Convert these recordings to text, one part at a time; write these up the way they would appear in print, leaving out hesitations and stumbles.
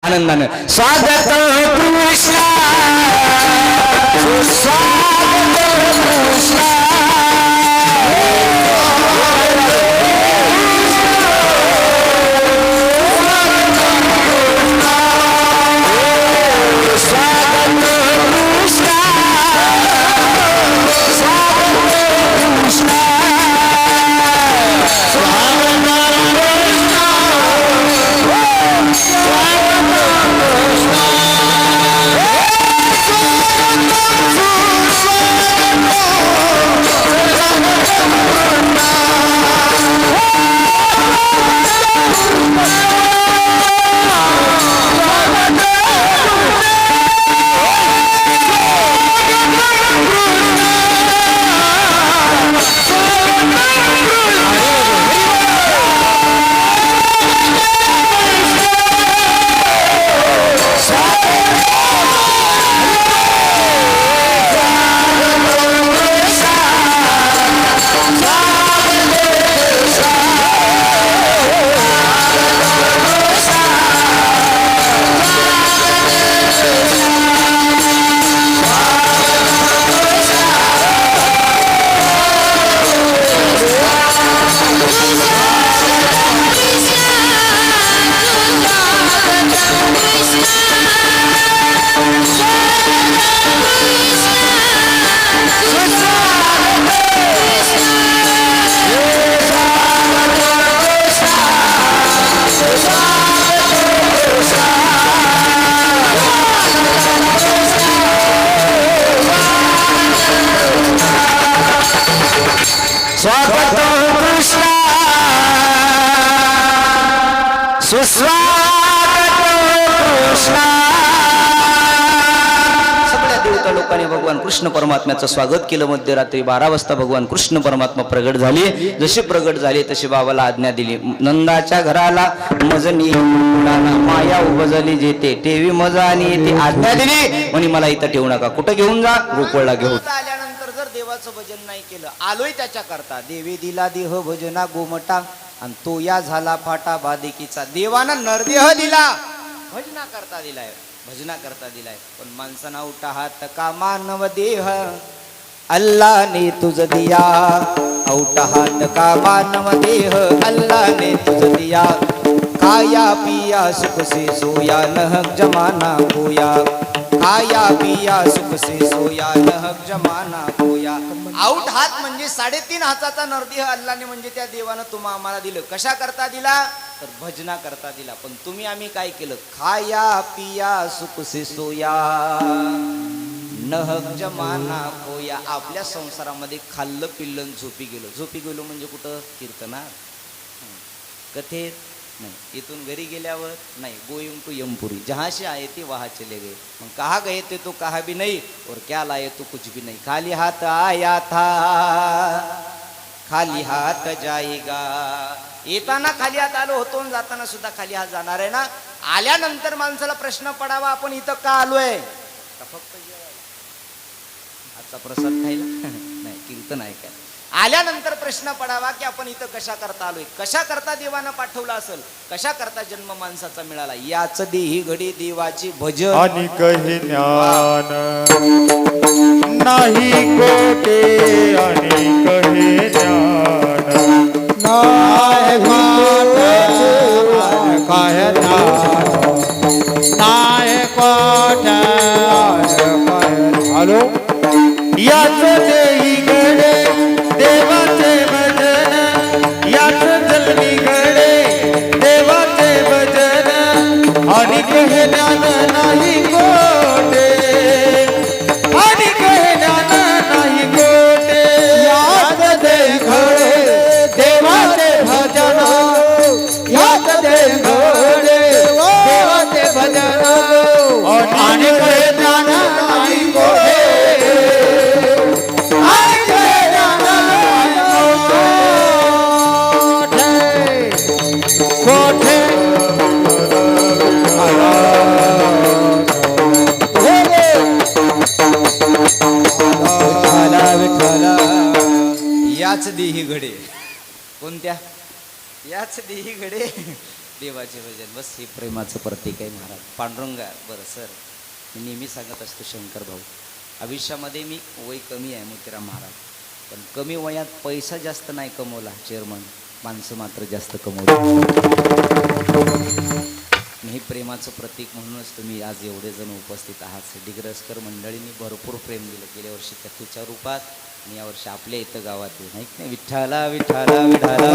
आनंदानं स्वागत कृष्ण स्वागत कृष्ण स्वागत कृष्ण सुस्वागत कृष्ण. सगळ्या देवता लोकांनी भगवान कृष्ण परमात्म्याचं स्वागत केलं. मध्यरात्री 12 वाजता भगवान कृष्ण परमात्मा प्रगट झाले. जसे प्रगट झाले तशी बाबाला आज्ञा दिली. नंदाच्या घराला मजनी माया उपजली जेते ठेवी मजा आणि येते आज्ञा दिली म्हणे मला इथं ठेवू नका. कुठं घेऊन जा? गोकुळला घेऊन. देवाचं भजन नाही केलं आलोय त्याच्या करता. देवी दिला देह भजना गोमटा आणि तो या झाला फाटा बादिकीचा. देवानं नरदेह दिला भजना करता दिलाय पण माणसाना उठा हात का मानव देह अल्लाने तुझ दिया. औटा हात का मानव देह अल्लाने तुझ दिया. खाया पिया सुख से सोया नहक जमाना खोया. खाया पिया सुख से सोया नहक जमाना खोया. आउट हात म्हणजे 3.5 हाताचा नरदेह अल्लाने म्हणजे त्या देवानं तुम्हा आम्हाला दिलं. कशा करता दिला? तर भजना करता दिला. पण तुम्ही आम्ही काय केलं? खाया पिया सुख से सोया नहक जमाना खोया. आपल्या संसारामध्ये खाल्लं पिल्लं झोपी गेलो म्हणजे कुठं? कीर्तनात कथेत नाही. इथून घरी गेल्यावर नाही. गोइंग टू यमपुरी जहाँ से आए थे वहाँ चले गए. मग कहा गए थे तो कहा भी नहीं और क्या लाए तो कुछ भी नहीं. खाली हाथ आया था खाली हाथ जाएगा. येताना खाली हात आलो होतो आणि जाताना सुद्धा खाली हात जाणार आहे ना. आल्यानंतर माणसाला प्रश्न पडावा आपण इथं का आलोय? का फक्त आजचा प्रसाद खायला? नाही, कीर्तन ऐकायला. आल्यानंतर प्रश्न पडावा की आपण इथं कशा करता आलोय? कशा करता देवानं पाठवलं असेल? कशा करता जन्म माणसाचा मिळाला? याच देही घडी देवाची भजन आणि कही ज्ञान नाही कोटे आणि कही ज्ञान नाही काय नाही कोटे हॅलो याच देही घडे देवाचे भजन. याच जन्मी घडे देवाचे भजन आणि कहे ज्ञान नाही कोटे आणि कहे ज्ञान नाही कोटे. याच देही घडे देवाचे भजन. याच देही घडे देवाचे भजन आणि कहे ज्ञान नाही कोटे. याच देही घडे. कोणत्या? याच देही घडे देवाचे भजन बस हे प्रेमाचं प्रतीक आहे महाराज. पांडुरंगा बरं सर, मी नेहमी सांगत असतो शंकर भाऊ, आयुष्यामध्ये मी वय कमी आहे मोतीराम महाराज, पण कमी वयात पैसा जास्त नाही कमवला चेअरमन, माणसं मात्र जास्त कमवली. हे प्रेमाचं प्रतीक म्हणूनच तुम्ही आज एवढे जण उपस्थित आहात. डिग्रसकर मंडळींनी भरपूर प्रेम दिलं गेल्या वर्षी कथेच्या रूपात आणि यावर्षी आपल्या इथं गावात येऊन ऐक नाही विठ्ठला विठ्ठला विठ्ठला.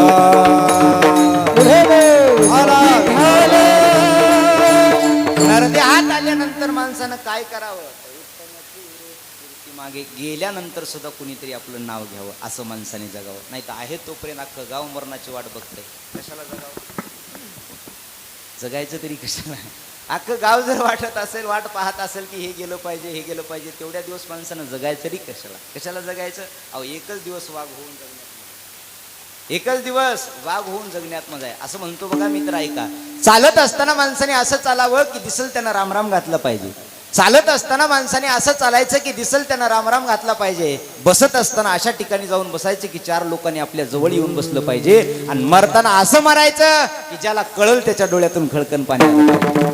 हात आल्यानंतर माणसानं काय करावं, मागे गेल्यानंतर सुद्धा कुणीतरी आपलं नाव घ्यावं, असं माणसाने जगावं. नाही तर आहे तोपर्यंत अख्खं गाव मरणाची वाट बघते. कशाला जगावं, जगायचं तरी कशाला. अख्खं गाव जर वाटत असेल, वाट पाहत असेल की हे गेलं पाहिजे हे गेलं पाहिजे, तेवढ्या दिवस माणसानं जगायचं तरी कशाला. कशाला जगायचं. अहो एकच दिवस वाघ होऊन जगण्यात, एकच दिवस वाघ होऊन जगण्यात मजा आहे असं म्हणतो बघा मित्र. ऐका, चालत असताना माणसाने असं चालावं की दिसल त्यांना रामराम घातलं पाहिजे. चालत असताना माणसाने असं चालायचं की दिसल त्यांना रामराम घातला पाहिजे. बसत असताना अशा ठिकाणी जाऊन बसायचं की 4 लोकांनी आपल्या जवळ येऊन बसलं पाहिजे. आणि मरताना असं मरायचं की ज्याला कळल त्याच्या डोळ्यातून खळकन पाणी आलं पाहिजे.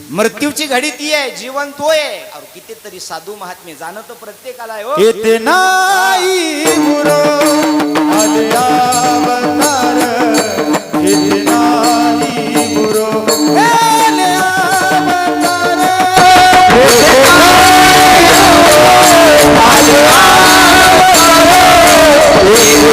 मृत्यूची घडी ती आहे, जीवन तो आहे. और कितीतरी साधू महात्मे जाणं तर प्रत्येकाला आहे हो. येते नाही गुरु आल्या अवतार, येते नाही गुरु आल्या अवतार, येते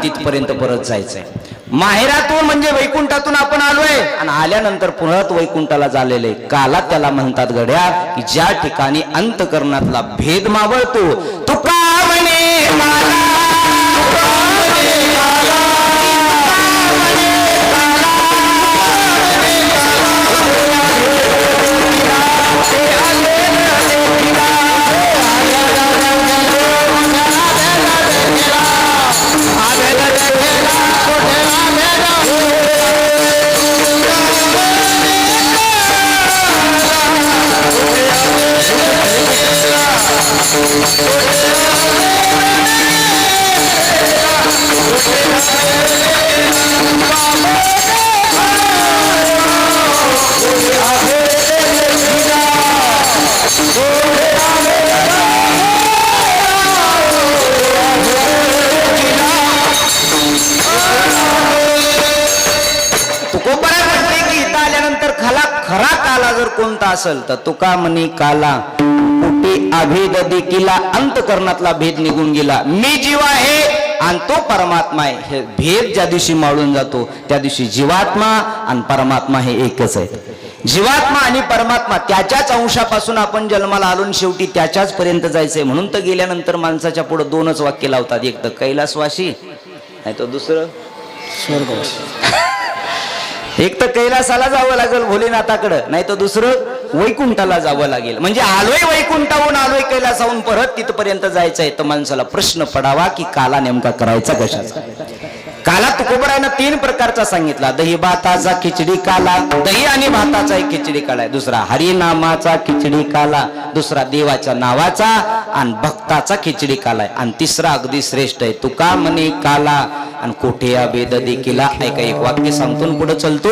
तिथपर्यंत परत जायचंय. माहेरातून म्हणजे वैकुंठातून आपण आलोय आणि आल्यानंतर पुन्हा वैकुंठाला झालेले काला त्याला म्हणतात गड्या की ज्या ठिकाणी अंतकरणातला भेद मावळतो. तुका म्हणे खरा काला जर कोणता असेल तर तुका म्हणी काला कुठे अभेद देखीला अंतकरणातला भेद निघून गेला. मी जीव आहे आणि तो परमात्मा आहे. हे भेद ज्या दिवशी माळून जातो त्या दिवशी जीवात्मा आणि परमात्मा हे एकच आहे. जीवात्मा आणि परमात्मा त्याच्याच अंशापासून आपण जन्माला आलो, शेवटी त्याच्याच पर्यंत जायचंय. म्हणून तर गेल्यानंतर माणसाच्या पुढे 2च वाक्य लावतात, एक तर कैलासवासी नाही तर दुसरं स्वर्गवासी. एक तर कैलासाला जावं लागेल भोलेनाथाकडे, नाही तर दुसरं वैकुंठाला जावं लागेल. म्हणजे आलोय वैकुंठाहून आलोय कैलासाहून परत तिथपर्यंत जायचंय. तर माणसाला प्रश्न पडावा की काला नेमका करायचा कशाचा. काला तुकोबरायनं 3 प्रकारचा सांगितला. दही भाताचा खिचडी काला, दही आणि भाताचा एक खिचडी काला आहे. दुसरा हरिनामाचा खिचडी काला, दुसरा देवाच्या नावाचा आणि भक्ताचा खिचडी काला आहे. आणि तिसरा अगदी श्रेष्ठ आहे, तुका म्हणे काला आणि कोठे भेद देखीला. ऐका, एक वाक्य सांगतो पुढे चलतो.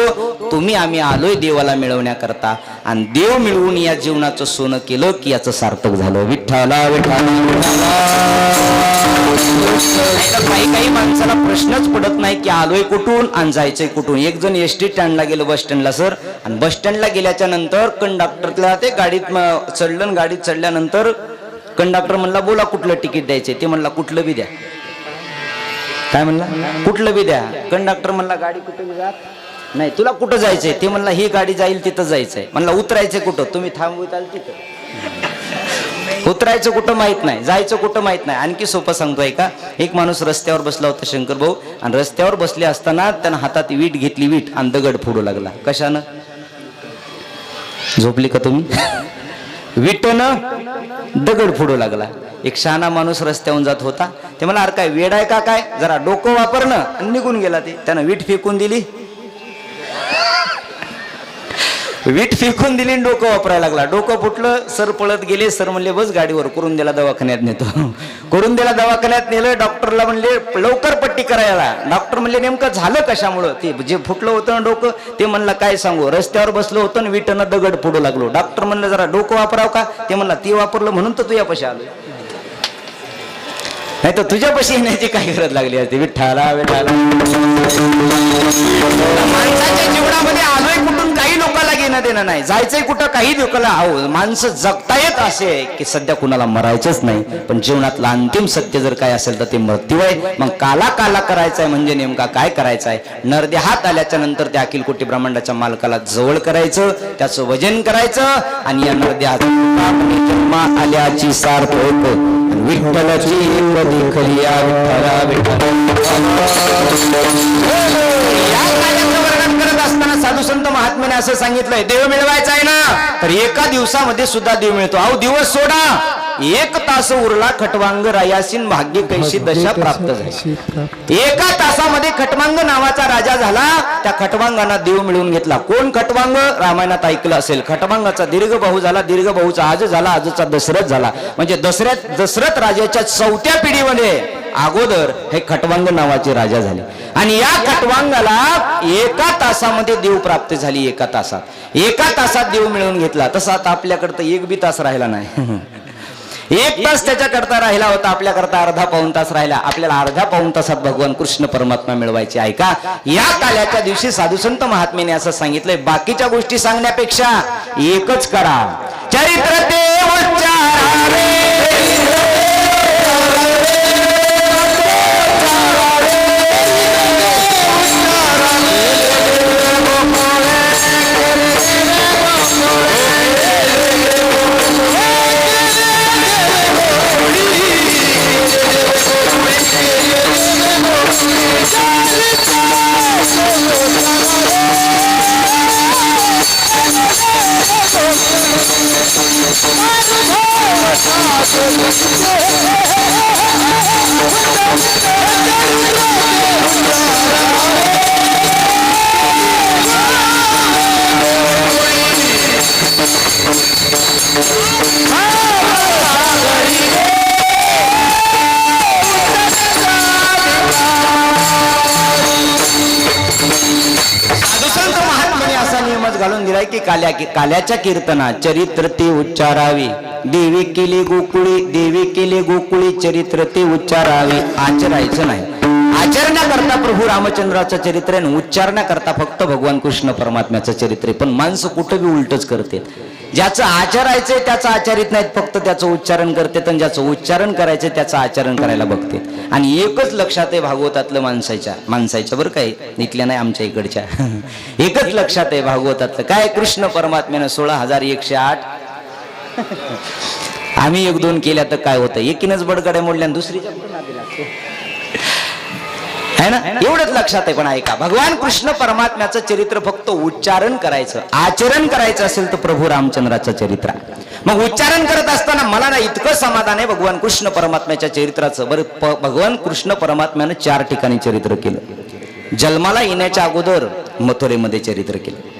तुम्ही आम्ही आलोय देवाला मिळवण्याकरता आणि देव मिळवून या जीवनाचं सोनं केलं की याचं सार्थक झालं. विठ्ठला विठ्ठला. काही माणसाला प्रश्नच पडत नाही की आलोय कुठून आणि जायचंय कुठून. एक जण एसटी स्टँडला गेलो, बस स्टँडला सर, आणि बस स्टँडला गेल्याच्या नंतर कंडक्टरला ते गाडीत चढलं. गाडीत चढल्यानंतर कंडक्टर म्हणला बोला कुठलं तिकीट द्यायचंय. ते म्हणला कुठलं बी द्या. काय म्हणला, कुठलं बी द्या. कंडक्टर म्हणला गाडी कुठे जात नाही, तुला कुठं जायचंय. ते म्हणला ही गाडी जाईल तिथं जायचंय. म्हणला उतरायचं कुठं, तुम्ही थांबवताल तिथं. उतरायचं कुठं माहित नाही, जायचं कुठं माहित नाही. आणखी सोपं सांगतोय का, एक माणूस रस्त्यावर बसला होता शंकर भाऊ, आणि रस्त्यावर बसले असताना त्यानं हातात वीट घेतली, वीट आणि दगड फोडू लागला. कशानं, झोपली का तुम्ही. विटेनं दगड फोडू लागला. एक शहाणा माणूस रस्त्यावरून जात होता. ते मला, अरे काय वेड आहे का काय, जरा डोकं वापरणं, आणि निघून गेला. ते त्यानं वीट फेकून दिली, वीट फेकून दिली, डोकं वापरायला लागला. डोकं फुटलं, सर पळत गेले. सर म्हणले बस गाडीवर, करून दिला दवाखान्यात नेतो. करून दिला दवाखान्यात नेलं. डॉक्टरला म्हणले लवकर पट्टी करायला. डॉक्टर म्हणले नेमकं झालं कशामुळं. ते जे फुटलं होतं ना डोकं, ते म्हणलं काय सांगू, रस्त्यावर बसलो होतो आणि विटनं दगड फोडू लागलो. डॉक्टर म्हणलं जरा डोकं वापराव का. ते म्हणला ते वापरलं म्हणून तर तुझ्यापाशी आलो, नाही तर तुझ्यापाशी येण्याची काय गरज लागली असते. विठ्ठला विठ्ठला. माणसाच्या जीवनामध्ये आलोय कुठून काही लोकांना घेणं देणं नाही. जायचंय कुठं काही लोकांना. अहो माणसं जगतायत असे की सध्या कुणाला मरायचंच नाही. पण जीवनातलं अंतिम सत्य जर काय असेल तर ते मृत्यू आहे. मग काला काला करायचाय म्हणजे नेमका काय करायचाय. नरदे हात आल्याच्या नंतर त्या अखिल कोटी ब्रह्मांडाच्या मालकाला जवळ करायचं, त्याचं वजन करायचं. आणि या नरद्या जन्मा आल्याची सार्थक विठ्ठलाची देखलिया विठ्ठला विठ्ठला. या कार्याचं वर्णन करत असताना साधू संत महात्म्याने असं सांगितलंय, देव मिळवायचा आहे ना तर एका दिवसामध्ये सुद्धा देव मिळतो. अहो दिवस सोडा, 1 तास उरला खटवांग रायासीन भाग्य कैशी दशा प्राप्त झाली. 1 तासामध्ये खटवांग नावाचा राजा झाला. त्या खटवांगांना देव मिळवून घेतला. कोण खटवांग, रामायणात ऐकलं असेल. खटवांगाचा दीर्घ भाऊ झाला, दीर्घ भाऊचा आज झाला, आजचा दशरथ झाला. म्हणजे दशरथ राजाच्या 4थ्या पिढीमध्ये अगोदर हे खटवांग नावाचे राजा झाले. आणि या खटवांगाला 1 तासामध्ये देव प्राप्त झाली. 1 तासात 1 तासात देव मिळवून घेतला. तसा आता आपल्याकडं तर 1 बी तास राहिला नाही. 1 तास त्याच्याकरता राहिला होता, आपल्याकरता अर्धा पाऊण तास राहिला. आपल्याला अर्ध्या पाऊण तासात भगवान कृष्ण परमात्मा मिळवायचे. ऐका, या काल्याच्या दिवशी साधू संत महात्म्याने असं सांगितलंय, बाकीच्या गोष्टी सांगण्यापेक्षा एकच करा, चरित्र ते उच्चारावे. घालून दिलाय की काल्याच्या कीर्तनात चरित्र ते उच्चारावे. देवी केले गोकुळी चरित्र ते उच्चारावे. आचरायचं नाही. आचरण्याकरता प्रभू रामचंद्राचं चरित्र आहे, उच्चारण्याकरता फक्त भगवान कृष्ण परमात्म्याचं चरित्र आहे. पण माणसं कुठं बी उलटच करते. ज्याचं आचरायचंय त्याचं आचरित नाहीत, फक्त त्याचं उच्चारण करते. आणि ज्याचं उच्चारण करायचंय त्याचं आचरण करायला बघते. आणि एकच लक्षात आहे भागवतातलं माणसाच्या बरं काय, इथल्या नाही आमच्या इकडच्या. एकच लक्षात आहे भागवतातलं काय, कृष्ण परमात्म्यानं 16,108 आम्ही 1-2 केल्या तर काय होतं, एकीनच बडगड्या मोडल्या आणि दुसरीच्या है ना, एवढंच लक्षात आहे. पण ऐका, भगवान कृष्ण परमात्म्याचं चरित्र फक्त उच्चारण करायचं, आचरण करायचं असेल तर प्रभू रामचंद्राचं चरित्र. मग उच्चारण करत असताना मला ना इतकं समाधान आहे भगवान कृष्ण परमात्म्याच्या चरित्राचं. बरं, भगवान कृष्ण परमात्म्यानं 4 ठिकाणी चरित्र केलं. जन्माला येण्याच्या अगोदर मथुरेमध्ये चरित्र केलं.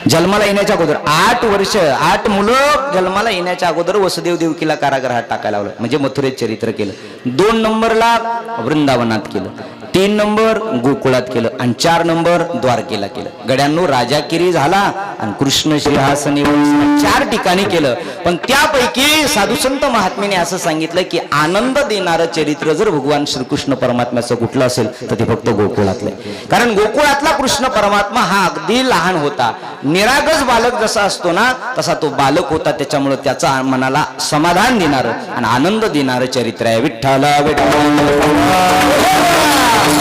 जन्माला येण्याच्या अगोदर 8 वर्ष 8 मुलं जन्माला येण्याच्या अगोदर वसुदेव देवकीला कारागृहात टाकायला लावलं, म्हणजे मथुरेत चरित्र केलं. 2 नंबरला वृंदावनात केलं, 3 नंबर गोकुळात केलं आणि 4 नंबर द्वारकेला केलं. गड्यांनो, राजागिरी झाला आणि कृष्ण सिंहासनी 4 ठिकाणी केलं. पण त्यापैकी साधू संत महात्म्याने असं सांगितलं की आनंद देणारं चरित्र जर भगवान श्रीकृष्ण परमात्म्याचं कुठलं असेल तर ते फक्त गोकुळातलं. कारण गोकुळातला कृष्ण परमात्मा हा अगदी लहान होता. निरागस बालक जसा असतो ना तसा तो बालक होता. त्याच्यामुळे त्याचा मनाला समाधान देणारं आणि आनंद देणारं चरित्र आहे. विठ्ठला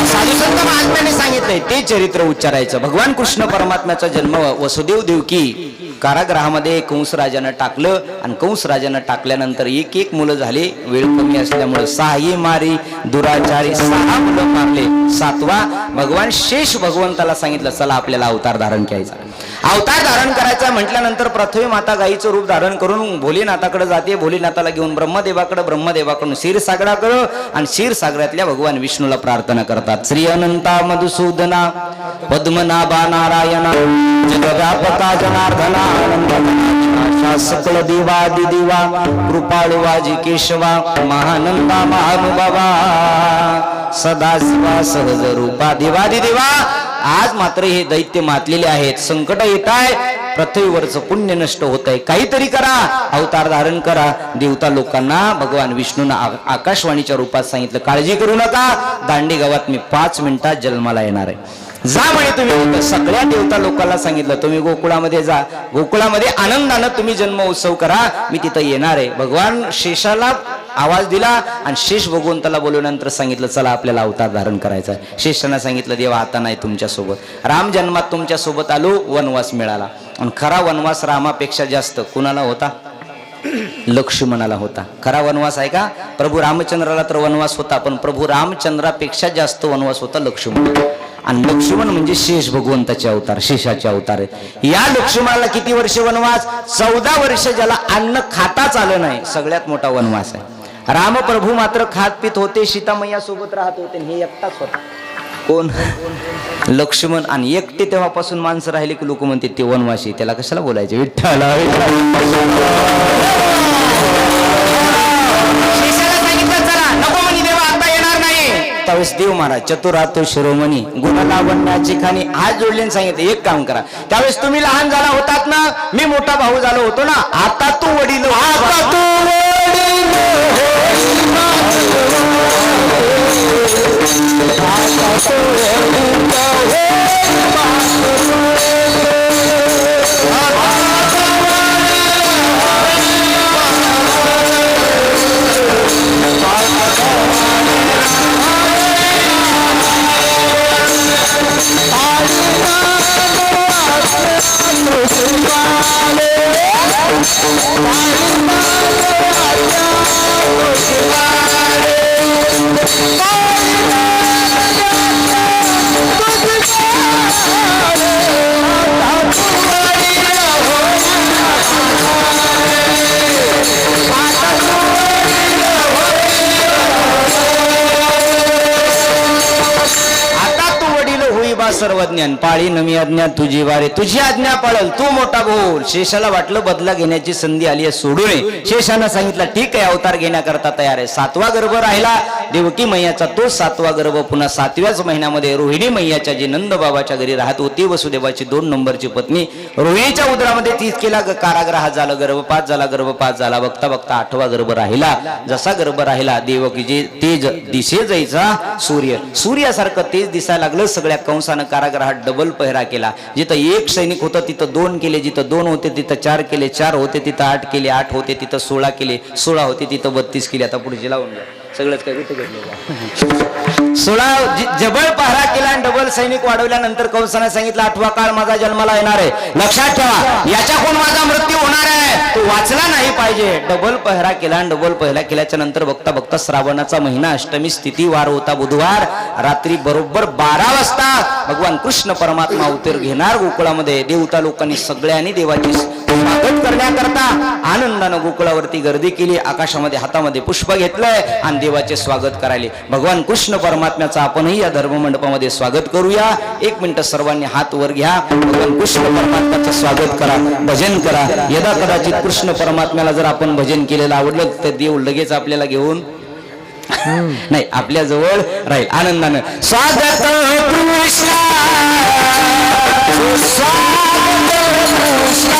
साधू संत महात्म्याने सांगितलंय ते चरित्र उच्चारायचं. भगवान कृष्ण परमात्म्याचा जन्म वसुदेव देवकी कारागृहामध्ये कंस राजानं टाकलं आणि कंस राजानं टाकल्यानंतर 1 मुलं झाले. वेळ कमी असल्यामुळे 6 मारी दुराचारी 6 मुलं मारले. 7वा भगवान शेष भगवंताला सांगितलं चला आपल्याला अवतार धारण करायचा. अवतार धारण करायचा म्हटल्यानंतर पृथ्वी माता गाईचं रूप धारण करून भोलेनाथाकडे जाते. भोलेनाथाला घेऊन ब्रह्मदेवाकडे, ब्रह्मदेवाकडून क्षीरसागराकडे आणि क्षीरसागरातल्या भगवान विष्णूला प्रार्थना करतात. श्री अनंता मधुसूदना पद्मनाभा नारायणा जगव्यापका जनार्दना आनंदा सकल देवादि देवा कृपाळू वाजी केशवा महानंदा महानुभावा सदाशिवा सहज रूपा देवादि देवा. आज मात्र हे दैत्य मातलेले आहेत, संकट येत आहे, पृथ्वीवरचं पुण्य नष्ट होत आहे, काहीतरी करा, अवतार धारण करा. देवता लोकांना भगवान विष्णूनं आकाशवाणीच्या रूपात सांगितलं, काळजी करू नका, दांडी गावात मी 5 मिनिटात जन्माला येणार आहे. जा म्हणे तुम्ही. सगळ्या देवता लोकांना सांगितलं तुम्ही गोकुळामध्ये जा, गोकुळामध्ये आनंदानं तुम्ही जन्म उत्सव करा, मी तिथं येणार आहे. भगवान शेषाला आवाज दिला आणि शेष भगवंताला बोलवल्यानंतर सांगितलं चला आपल्याला अवतार धारण करायचा आहे. शेषानं सांगितलं देवा आता नाही तुमच्या सोबत, राम जन्मात तुमच्या सोबत आलो, वनवास मिळाला. आणि खरा वनवास रामापेक्षा जास्त कुणाला होता? लक्ष्मणाला होता. खरा वनवास आहे का? प्रभू रामचंद्राला तर वनवास होता, पण प्रभू रामचंद्रापेक्षा जास्त वनवास होता लक्ष्मण. आणि लक्ष्मण म्हणजे शेष भगवंताचे अवतार, शेषाचे अवतार आहेत. या लक्ष्मणाला किती वर्ष वनवास? 14 वर्ष, ज्याला अन्न खाताच आलं नाही, सगळ्यात मोठा वनवास आहे. रामप्रभू मात्र खात पित होते, सीतामय्या सोबत राहत होते, हे एकटाच होता. कोण? लक्ष्मण. आणि एकटे तेव्हापासून माणसं राहिले की लोक म्हणते ते वनवासी, त्याला कशाला बोलायचे? विठ्ठला त्यावेळेस देव महाराज चतुरातो शिरोमणी गुणलावण्याची खाणी हात जोडले सांगितले एक काम करा, त्यावेळेस तुम्ही लहान झाला होतात ना, मी मोठा भाऊ झालो होतो ना, आता तू वडील सर्वज्ञान पाळी नमी आज्ञा तुझी वारे, तुझी आज्ञा पाळल तू मोठा बोल. शेषाला वाटलं बदला घेण्याची संधी आली आहे, सोडू नये. शेषानं सांगितलं ठीक आहे, अवतार घेण्याकरता तयार आहे. 7वा गर्भ राहिला देवकी मैयाचा, तो 7वा गर्भ पुन्हा 7व्याच महिन्यामध्ये रोहिणी मैयाच्या जी नंद बाबाच्या घरी राहत होती, वसुदेवाची 2 नंबरची पत्नी, रोहिणीच्या उदरामध्ये तीच केला कारागृहात झालं, गर्भपात झाला, गर्भपात झाला, बघता बघता 8वा गर्भ राहिला. जसा गर्भ राहिला देवकीचे तेज दिसे जायचा सूर्य, सूर्यासारखं तेज दिसायला लागलं. सगळ्या कंसानं कारागृहात डबल पहिरा केला. जिथं 1 सैनिक होतं तिथं 2 केले, जिथं 2 होते तिथं 4 केले, 4 होते तिथं 8 केले, 8 होते तिथं 16 केले, 16 होते तिथं 32 केले. आता पुढे लावून घ्या सगळंच काय कुठे घेतलं. 16 जबल पहरा केला आणि डबल सैनिक वाढवल्यानंतर कंसाने सांगितलं 8वा काळ माझा जन्माला येणार आहे, लक्षात ठेवा, याच्याकडून माझा मृत्यू होणार आहे, तो वाचला नाही पाहिजे. डबल पहरा केला आणि डबल पहिला केल्याच्या नंतर बघता बघता श्रावणाचा महिना, अष्टमी स्थिती, वार होता बुधवार, रात्री बरोबर 12 वाजता भगवान कृष्ण परमात्मा अवतार घेणार गोकुळामध्ये. देवता लोकांनी सगळ्यांनी देवाची स्वागत करण्याकरता आनंदानं गोकुळावरती गर्दी केली. आकाशामध्ये हातामध्ये पुष्प घेतलंय आणि देवाचे स्वागत करायले. भगवान कृष्ण परमात्म्याचं आपणही या धर्म मंडपामध्ये स्वागत करूया. 1 मिनिट सर्वांनी हात वर घ्या, भगवान कृष्ण परमात्म्याचं स्वागत करा, भजन करा. यदा कदाचित कृष्ण परमात्म्याला जर आपण भजन केलेलं आवडलं तर देव लगेच आपल्याला घेऊन नाही आपल्या जवळ राहील. आनंदानं स्वागत कृष्ण, स्वागत कृष्ण.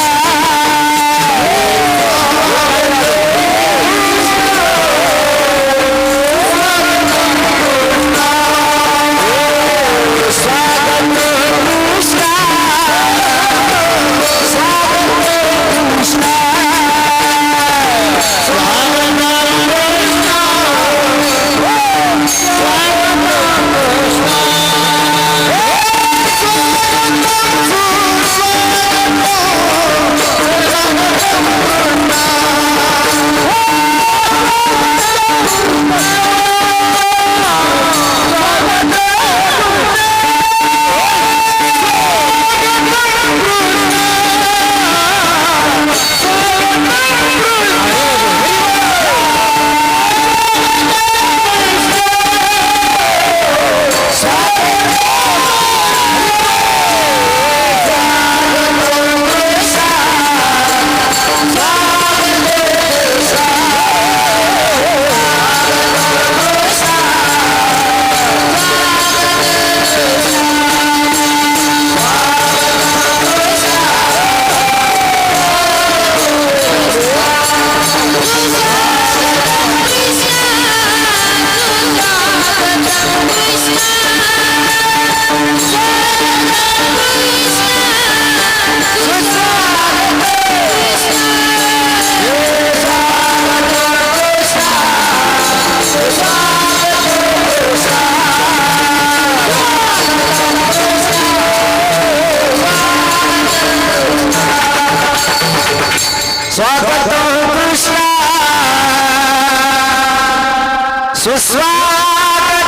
सुस्वागत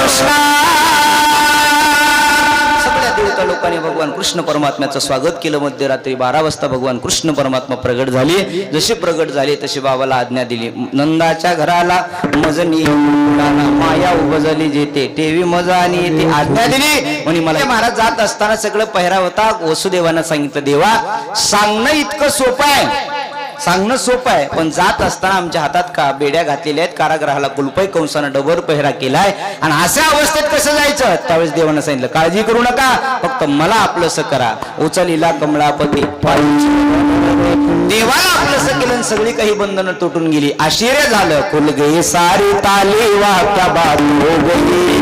कृष्णा. सगळ्या देवता लोकांनी भगवान कृष्ण परमात्म्याचं स्वागत केलं. मध्यरात्री 12 वाजता भगवान कृष्ण परमात्मा प्रगट झाले. जसे प्रगट झाले तशी बाबाला आज्ञा दिली. नंदाच्या घराला मजनी माया उभजली जेते ठेवी मजा आणि येते आज्ञा दिली. म्हणे मला महाराज जात असताना सगळं पहिरा होता. वसुदेवानं सांगितलं देवा सांगणं इतकं सोपं आहे, सांगणं सोपं आहे, पण जात असताना आमच्या हातात का बेड्या घातलेल्या आहेत, कारागृहाला कुलपै कंसानं डबर पहिरा केलाय आणि अशा अवस्थेत कसं जायचं. त्यावेळेस देवानं सांगितलं काळजी करू नका, फक्त मला आपलंसं करा. उचलिला कमळापती देवाला आपलंसं केलं, सगळी काही बंधनं तुटून गेली. आश्चर्य झालं. खुल गई सारी ताली वाह क्या बात हो गई,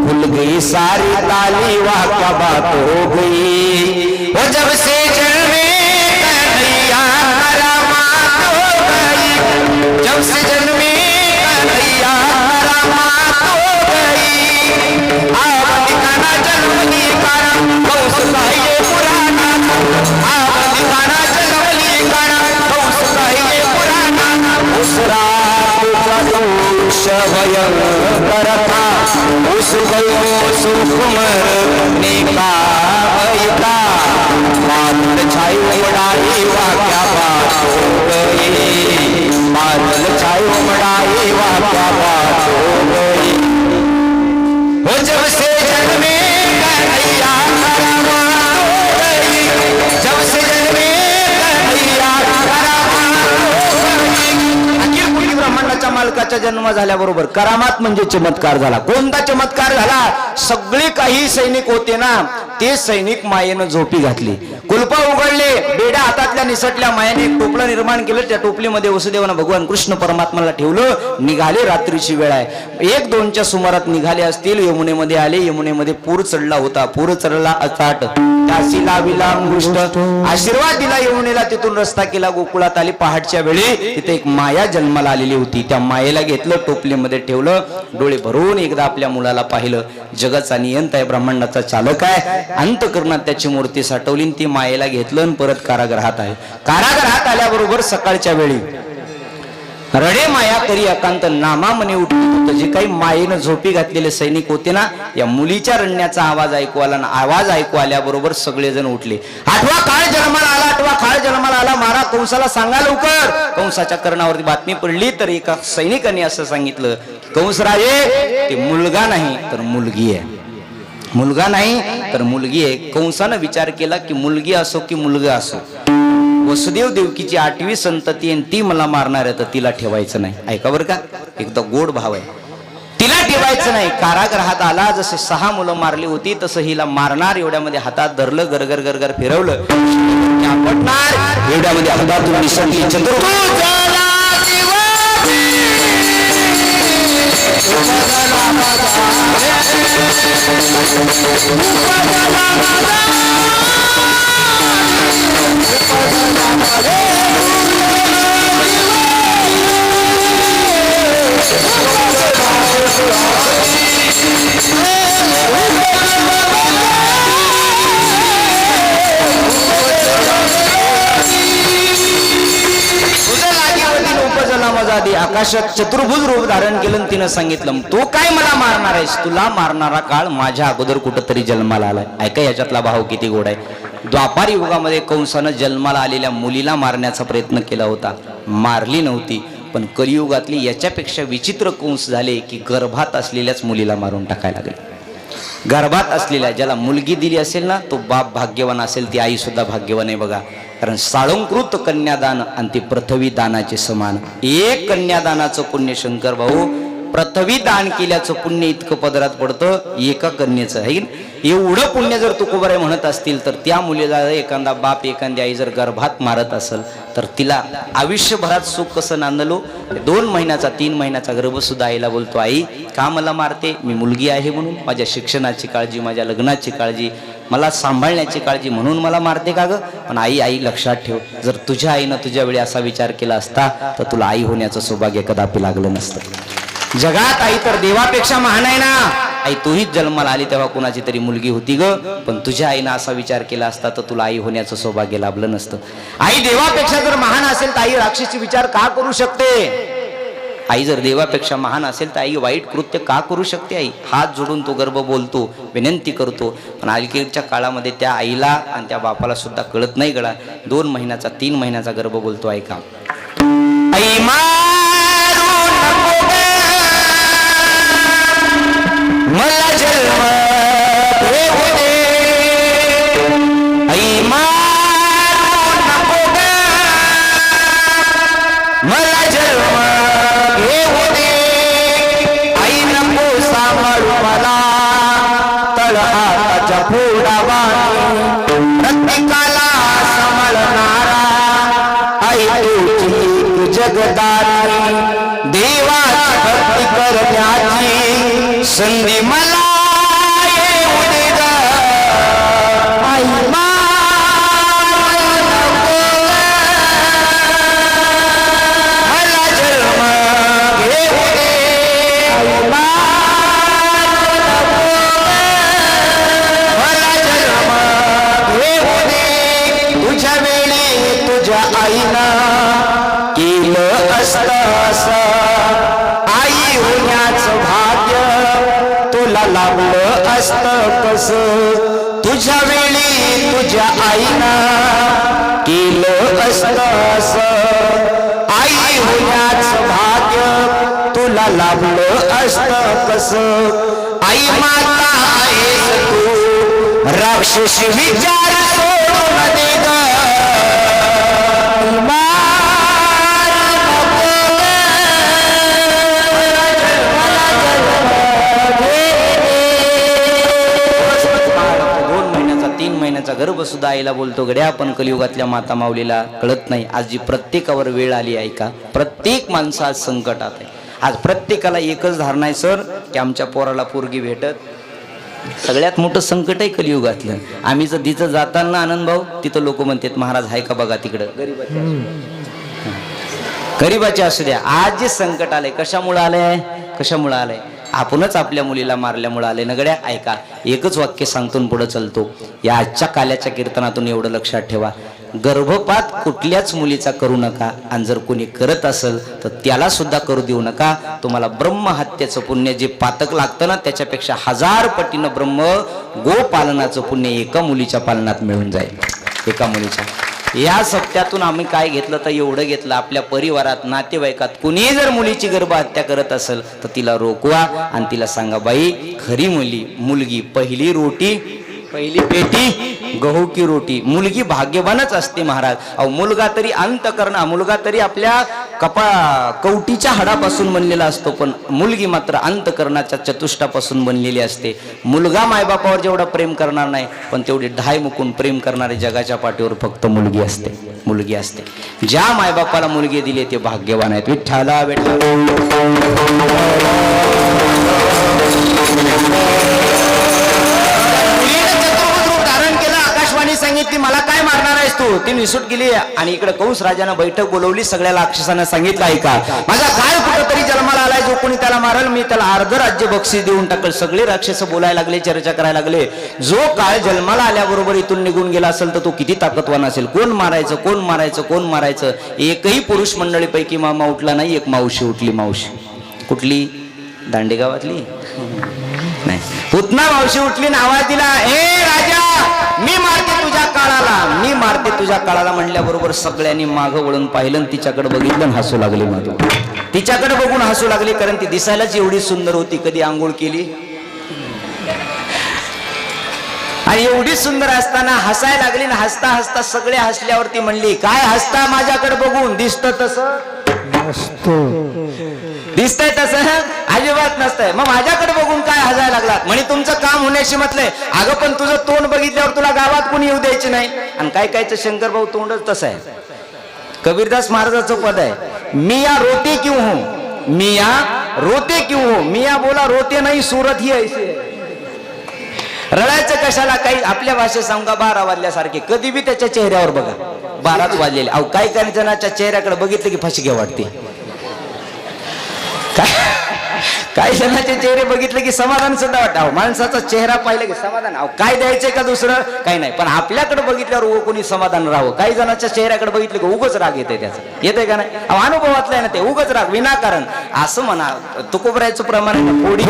खुल गई सारी ताली वाह क्या बात हो गई. वो जब से जन्मे कन्हैया रामात हो गई, जब से जन्मे कन्हैया रामात हो गई. आव ठिकाना जन्मली कारण कंस काही पुराणा, आव ठिकाना जन्मली कारण कंस काही पुराणा. उसरा दोष भयंकर था, उस गयो सुकुमार निकायता. बादल छाई उमड़ाई वाह क्या बात हो गई, बादल छाई उमड़ाई वाह क्या बात हो गई. वो जब से जन्मे कन्हैया रामात हो गई, जब से जन्मे कन्हैया रामात हो गई. अखिल कोटी ब्रह्मांडाच्या मालकाचा जन्म झाल्याबरोबर करामात म्हणजे चमत्कार झाला. कोणता चमत्कार झाला. सगळे काही सैनिक होते ना, ते सैनिक मायेनं झोपी घातली, कुलपा उघडले, बेड्या हातातल्या निसटल्या. मायाने एक टोपलं निर्माण केलं. त्या टोपलीमध्ये वसुदेवानं भगवान कृष्ण परमात्म्याला ठेवलं. निघाले. रात्रीची वेळ आहे. 1-2च्या सुमारात निघाले असतील. यमुनेमध्ये आले. यमुनेमध्ये पूर चढला होता. पूर चढला अचाट, त्यासी लाविला अंगुष्ठ. आशीर्वाद दिला यमुनेला. तिथून रस्ता केला. गोकुळात आली. पहाटच्या वेळी तिथे एक माया जन्माला आलेली होती. त्या मायेला घेतलं, टोपलीमध्ये ठेवलं. डोळे भरून एकदा आपल्या मुलाला पाहिलं. जगाचा नियंता आहे, ब्रह्मांडाचा चालक आहे. अंतःकरणात त्याची मूर्ती साठवली. ती मायेला घेतलं आणि परत कारागृहात आहे. कारागृहात आल्याबरोबर सकाळच्या वेळी रडे माया करी एकांत नामा मने उठत. जे काही मायेनं झोपी घातलेले सैनिक होते ना, या मुलीच्या रडण्याचा आवाज ऐकू आला ना, आवाज ऐकू आल्याबरोबर सगळेजण उठले. 8वा काळ जन्माला आला, 8वा काळ जन्माला आला. मारा कंसाला सांगा लवकर. कंसाच्या कर्णावरती बातमी पडली तर एका सैनिकाने असं सांगितलं, कंसराजे ते मुलगा नाही तर मुलगी आहे, मुलगा नाही तर मुलगी आहे. कंसानं विचार केला की मुलगी असो की मुलगा असो, वसुदेव देवकीची 8वी संतती आणि ती मला मारणार आहे तर तिला ठेवायचं नाही. ऐका बरं का, एकदा गोड भाव आहे. तिला ठेवायचं नाही. कारागृहात आला. जसे 6 मुलं मारली होती तसं हिला मारणार. एवढ्यामध्ये हातात धरलं, गरगर गरगर फिरवलं, आपटणार. एवढ्यामध्ये हातातून निसटली चतुर्भुज. आकाशात चतुर्भुज रूप धारण केलं. तिनं सांगितलं तू काय मला मारणार आहेस, तुला मारणारा काळ माझ्या अगोदर कुठंतरी जन्माला आलाय. ऐका याच्यातला भाव किती गोड आहे. द्वापार युगामध्ये कंसानं जन्माला आलेल्या मुलीला मारण्याचा प्रयत्न केला होता, मारली नव्हती. पण कलियुगातली याच्यापेक्षा विचित्र कंस झाले की गर्भात असलेल्याच मुलीला मारून टाकायला लागले. गर्भात असलेल्या, ज्याला मुलगी दिली असेल ना तो बाप भाग्यवान असेल, ती आई सुद्धा भाग्यवान आहे बघा. कारण साळंकृत कन्यादान आणि ती पृथ्वी दानाचे समान. एक कन्यादानाचं पुण्य शंकर भाऊ, पृथ्वी दान केल्याचं पुण्य इतकं पदरात पडतं एका कन्येचं आहे. एवढं पुण्य जर तुकोबराय म्हणत असतील तर त्या मुलीला एखादा बाप एखादी आई जर गर्भात मारत असेल तर तिला आयुष्यभरात सुख कसं नांदलो. 2 महिन्याचा 3 महिन्याचा गर्भ सुद्धा आईला बोलतो, आई का मला मारते, मी मुलगी आहे म्हणून, माझ्या शिक्षणाची काळजी, माझ्या लग्नाची काळजी, मला सांभाळण्याची काळजी म्हणून मला मारते का ग. पण आई लक्षात ठेव, जर तुझ्या आईनं तुझ्या वेळी असा विचार केला असता तर तुला आई होण्याचं सौभाग्य कदापि लागलं नसतं. जगात आई तर देवापेक्षा महान आहे ना. आई तूहीच जन्माला आली तेव्हा कोणाची तरी मुलगी होती ग, पण तुझ्या आईनं असा विचार केला असता तर तुला आई होण्याचं सौभाग्य लाभलं नसतं. आई देवापेक्षा जर महान असेल तर आई राक्षसी विचार का करू शकते. आई जर देवापेक्षा महान असेल तर आई वाईट कृत्य का करू शकते? आई हात जोडून तो गर्भ बोलतो, विनंती करतो. पण अलीकडच्या काळामध्ये त्या आईला आणि त्या बापाला सुद्धा कळत नाही गळा. 2 महिन्याचा 3 महिन्याचा गर्भ बोलतो. ऐका, आई मारू नको ग, मला जन्म देऊ दे. आई मारू नको ग, मला जन्म घेऊ दे. आई नको सांभाळू मला तळहाताच्या फोडावानी, प्रत्येकाला सांभाळणारा आई तुझी जगदारी. देवाची भक्ती करण्याची संधी मला येऊ दे ग. आई मारू नको ग, मला जन्म घेऊ दे. आई मारू नको ग, मला जन्म घेऊ दे. तुझ्या वेळी तुझ्या आईनं केलं असतं असं, आई होण्याचं भाग्य तुला लाभलं असतं कसं. तुझ्या वेळी तुझ्या आईनं केलं असतं असं, आई होण्याचं भाग्य तुला लाभलं असतं कसं. आई माता आहेस तू, राक्षस विचार सोडून दे ग. गर्भ सुद्धा आईला बोलतो गड्या. पण कलियुगातल्या माता माऊलीला कळत नाही. आज जी प्रत्येकावर वेळ आली आहे का, प्रत्येक माणसं आज संकटात आहे. आज प्रत्येकाला एकच धारणा आहे सर की आमच्या पोराला पोरगी भेटत. सगळ्यात मोठं संकट आहे कलियुगातलं. आम्ही जर तिथं जाताना आनंद भाऊ, तिथं लोक म्हणतात महाराज हाय का बघा तिकडं. गरीबाचे असू द्या. आज जे संकट आलंय कशामुळे आलंय, कशामुळे आलंय? आपणच आपल्या मुलीला मारल्यामुळे आले नगड्या. ऐका, एकच वाक्य सांगतो पुढे चलतो. या आजच्या काल्याच्या कीर्तनातून एवढं लक्षात ठेवा, गर्भपात कुठल्याच मुलीचा करू नका. आणि जर कोणी करत असेल तर त्याला सुद्धा करू देऊ नका. तुम्हाला ब्रह्महत्येचं पुण्य जे पातक लागतं ना, त्याच्यापेक्षा 1000 पटीनं ब्रह्म गोपालनाचं पुण्य एका मुलीच्या पालनात मिळून जाईल. एका मुलीच्या. या सप्त्यातून आम्ही काय घेतलं तर एवढं घेतलं, आपल्या परिवारात नातेवाईकात कुणी जर मुलीची गर्भहत्या करत असेल तर तिला रोकवा आणि तिला सांगा, बाई खरी मुलगी पहिली रोटी पहिली पेटी गहू की रोटी. मुलगी भाग्यवानच असते महाराज. अहो मुलगा तरी अंतकरण, मुलगा तरी आपल्या कवटीच्या हाडापासून बनलेला असतो, पण मुलगी मात्र अंतकरणाच्या चतुष्टापासून बनलेली असते. मुलगा मायबापावर जेवढा प्रेम करणार नाही, पण तेवढी ढाय मुकून प्रेम करणारे जगाच्या पाठीवर फक्त मुलगी असते. मुलगी असते. ज्या मायबापाला मुलगी दिली ते भाग्यवान आहेत. विठ्ठला विठ्ठला. सांगितली मला काय मारणार आहेस तू. ती निसूट गेली आणि इकडे कंस राजानं बैठक बोलवली. सगळ्या राक्षसांना सांगितलं, ऐका माझा काय कुठं तरी जन्माला आलाय, जो कोणी त्याला मारल मी त्याला अर्ध राज्य बक्षीस देऊन टाकल. सगळे राक्षस बोलायला लागले, चर्चा करायला लागले. जो काळ जन्माला आल्याबरोबर इथून निघून गेला असेल तर तो किती ताकदवान असेल. कोण मारायचं कोण मारायचं कोण मारायचं. एकही पुरुष मंडळीपैकी मामा उठला नाही. एक मावशी उठली. मावशी कुठली? दांडेगावातली नाही, पुतना मावशी उठली. आवाज दिला, हे राजा मी मारते तुझ्या काळाला, मी मारते तुझ्या काळाला. म्हणल्याबरोबर सगळ्यांनी मागं वळून पाहिलं, तिच्याकडे बघितलं आणि हसू लागले. माधव तिच्याकडे बघून हसू लागले, कारण ती दिसायलाच एवढी सुंदर होती. कधी आंघोळ केली आणि एवढी सुंदर असताना हसायला लागली. ना हसता हसता सगळे हसल्यावरती म्हणली, काय हसता माझ्याकडे बघून? दिसतं तसं दिसतंय तसं अजिबात नसतंय. मग माझ्याकडे बघून काय हसायला लागलात? म्हणे तुमचं काम होण्याशी म्हटलंय. अगं पण तुझं तोंड बघितल्यावर तुला गावात कोणी येऊ द्यायची नाही. आणि काय कायचं शंकर भाऊ तोंडच तसं आहे. कबीरदास महाराजाचं पद आहे, मिया रोते क्यों हो, मिया रोते क्यों हो. मिया बोला रोते नाही, सूरत ही ऐसी है. रडायचं कशाला? काही आपल्या भाषेत सांगा 12 वाजल्यासारखे. कधी बी त्याच्या चेहऱ्यावर बघा 12च वाजलेले. अहो काही काही जणाच्या चेहऱ्याकडे बघितलं की फाशी घ्या वाटते. काय काही जणांचे चेहरे बघितले की समाधान सुद्धा वाटतं. अहो, माणसाचा चेहरा पाहिलं की समाधान. अहो, काय द्यायचंय का दुसरं काही नाही, पण आपल्याकडे बघितल्यावर उगं कोणी समाधान राहावं. काही जणांच्या चेहऱ्याकडे बघितलं की उगच राग येते. त्याचं येतंय का नाही? अहो, अनुभवातलं आहे ना ते, उगच राग विनाकारण. असं म्हणा, तुकोबरायचं प्रमाण आहे ना, फोडी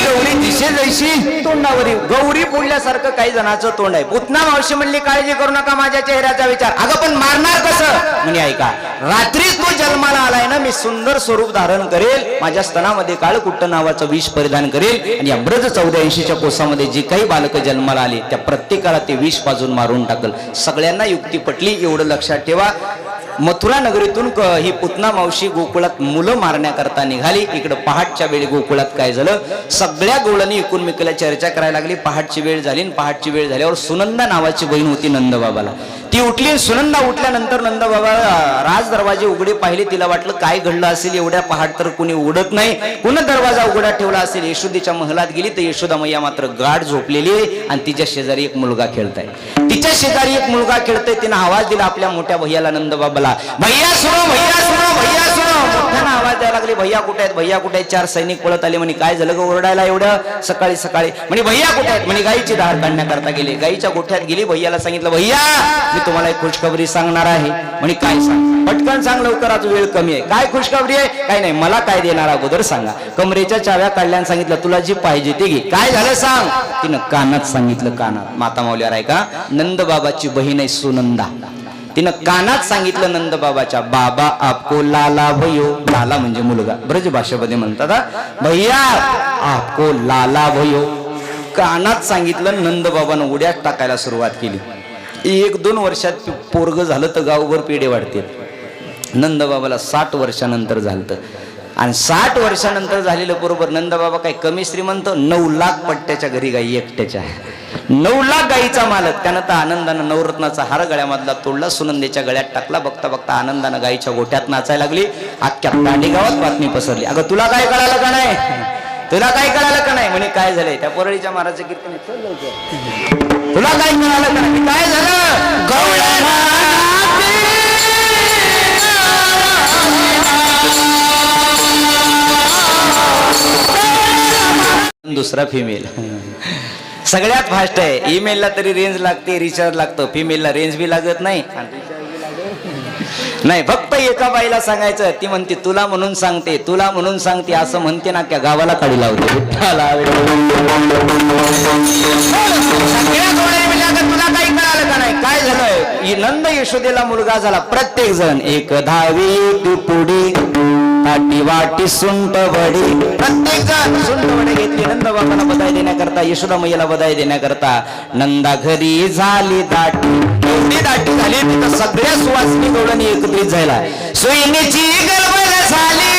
गौरी दिशे जैशी तोंडावरी. गौरी बोलल्यासारखं काही जणांचं तोंड आहे. पुतना मावशी म्हणली काळजी करू नका माझ्या चेहऱ्याचा विचार. अगं पण मारणार कसं म्हणजे ऐका, रात्रीच तो जन्माला आलाय ना, मी सुंदर स्वरूप धारण करेल, माझ्या स्तनामध्ये काळकुट्ट नावाचं विष परिधान करेल आणि अमृत 1480च्या कोसामध्ये जे काही बालक जन्माला आले त्या प्रत्येकाला ते विष पाजून मारून टाकल. सगळ्यांना युक्ती पटली. एवढं लक्षात ठेवा. मथुरा नगरीतून ही पुतना मावशी गोकुळात मुलं मारण्याकरता निघाली. इकडे पहाटच्या वेळी गोकुळात काय झालं, सगळ्या गवळणी एकूणमेकीला चर्चा करायला लागली. पहाटची वेळ झाली. पहाटची वेळ झाल्यावर सुनंदा नावाची बहीण होती नंदबाबाला. ती उठली. सुनंदा उठल्यानंतर नंदबाबा राज दरवाजे उघडे पाहिले. तिला वाटलं काय घडलं असेल, एवढ्या पहाट तर कुणी उघडत नाही, कुणा दरवाजा उघडा ठेवला असेल. यशोदेच्या महलात गेली तर यशोदा मैया मात्र गाढ झोपलेली आहे आणि तिच्या शेजारी एक मुलगा खेळताय. तिच्या शेजारी एक मुलगा खेळतोय. तिनं आवाज दिला आपल्या मोठ्या भैयाला नंदबाबाला, भैया सुनो, भैया सुनो, भैया सुनो. मोठ्यानं आवाज द्यायला लागले, भैया कुठे आहेत, भैया कुठे आहेत. 4 सैनिक पळत आले. म्हणे काय झालं ग ओरडायला एवढं सकाळी सकाळी. म्हणे भैया कुठे आहेत. म्हणे गाईची धार काढण्याकरता गेले. गाईच्या गोठ्यात गेली. भैयाला सांगितलं, भैया मी तुम्हाला एक खुशखबरी सांगणार आहे. म्हणे काय सांग, पटकन सांग लवकर, आज वेळ कमी आहे. काय खुशखबरी आहे. काय नाही, मला काय देणार अगोदर सांगा. कमरेच्या चाव्या काढल्यानं सांगितलं, तुला जी पाहिजे ते घे. काय झालं सांग. तिनं कानात सांगितलं. कानात माता माऊलीवर आहे का, नंदबाबाची बहीण आहे सुनंदा. तिनं कानात सांगितलं नंदबाबाच्या, बाबा आपको लाला भयो. लाला म्हणजे मुलगा, ब्रज भाषेमध्ये म्हणतात भैया आपको लाला भयो. कानात सांगितलं. नंदबाबानं उड्यात टाकायला सुरुवात केली. 1-2 वर्षात पोरग झालं तर गावभर पेढे वाढते. नंदबाबाला 60 वर्षानंतर झालं. आणि 60 वर्षानंतर झालेलं बरोबर. नंदबाबा काही कमी श्रीमंत, 9 लाख पट्ट्याच्या घरी गाई एकट्याच्या. 9 लाख गाईचा मालक. त्यानं तर आनंदानं नवरत्नाचा हार गळ्यामधला तोडला, सुनंदेच्या गळ्यात टाकला. बघता बघता आनंदानं गाईच्या गोठ्यात नाचायला लागली. अख्ख्या दांडेगावात बातमी पसरली, अगं तुला काय कळालं का नाही, तुला काय कळालं का नाही. म्हणे काय झालंय, त्या परळीच्या महाराजचं कीर्तन तुला काय कळालं का नाही. काय झालं, दुसरा फिमेल. सगळ्यात फास्ट आहे. ईमेलला तरी रेंज लागते, रिचार्ज लागतं. फिमेलला रेंज बी लागत नाही. नाही, फक्त एका बाईला सांगायचं, ती म्हणते तुला म्हणून सांगते, तुला म्हणून सांगते असं म्हणते ना, त्या गावाला काढी लावते. तुला काही कळालं का नाही. काय झालंय, नंद यशोदेला मुलगा झाला. प्रत्येक जण एक धावी तू पुढी ताटी वाटी सुंट वडी. प्रत्येक जण सुंट वडी घेतली. नंद बाबाला बधाई देण्याकरता, यशोदा मैयाला बधाई देण्याकरता. नंदा घरी झाली दाटी. एवढी दाटी झाली तिथं सगळ्या सुवासिनी गवळणी एकत्रित झाला. सोयीची गलबल झाली,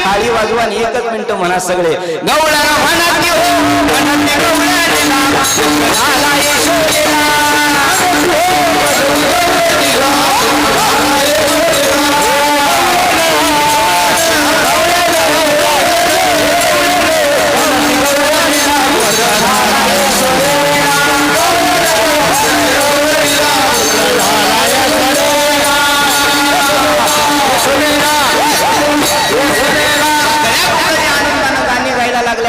टाळी वाजवा आणि 1 मिनिट म्हणा सगळे गवळा म्हणत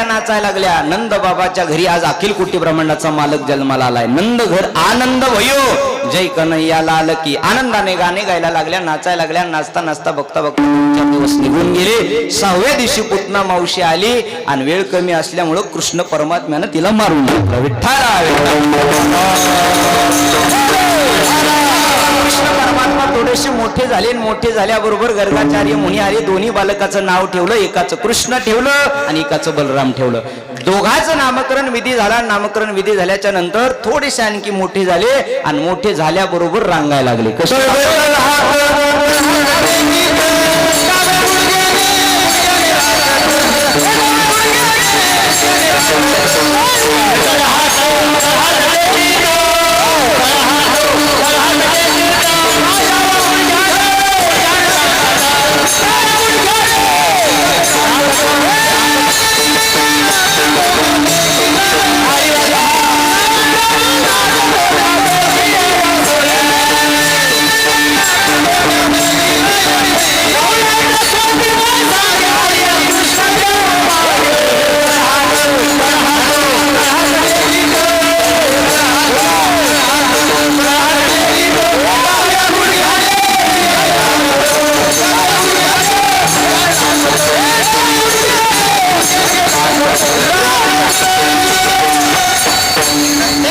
नाचायला लागल्या. नंद बाबाच्या घरी आज अखिल कोटी ब्रह्मांडाचा मालक जन्माला आलाय. नंद घर आनंद भयो, जय कन्हैया लाल की. आनंदाने गाणे गायला लागल्या, नाचायला लागल्या. नाचता नाचता बघता बघता 4 दिवस निघून गेले. 6व्या दिवशी पुतना मावशी आली आणि वेळ कमी असल्यामुळं कृष्ण परमात्म्यानं तिला मारून टाकलं. विठ्ठल कृष्ण परमात्मा थोडे थोडेसे मोठे झाले आणि मोठे झाल्याबरोबर गर्गाचार्य मुनी आले. दोन्ही बालकाचं नाव ठेवलं, एकाचं कृष्ण ठेवलं आणि एकाचं बलराम ठेवलं. दोघांचं नामकरण विधी झाला. नामकरण विधी झाल्याच्या नंतर थोडेसे आणखी मोठे झाले आणि मोठे झाल्याबरोबर रांगायला लागले. कसे?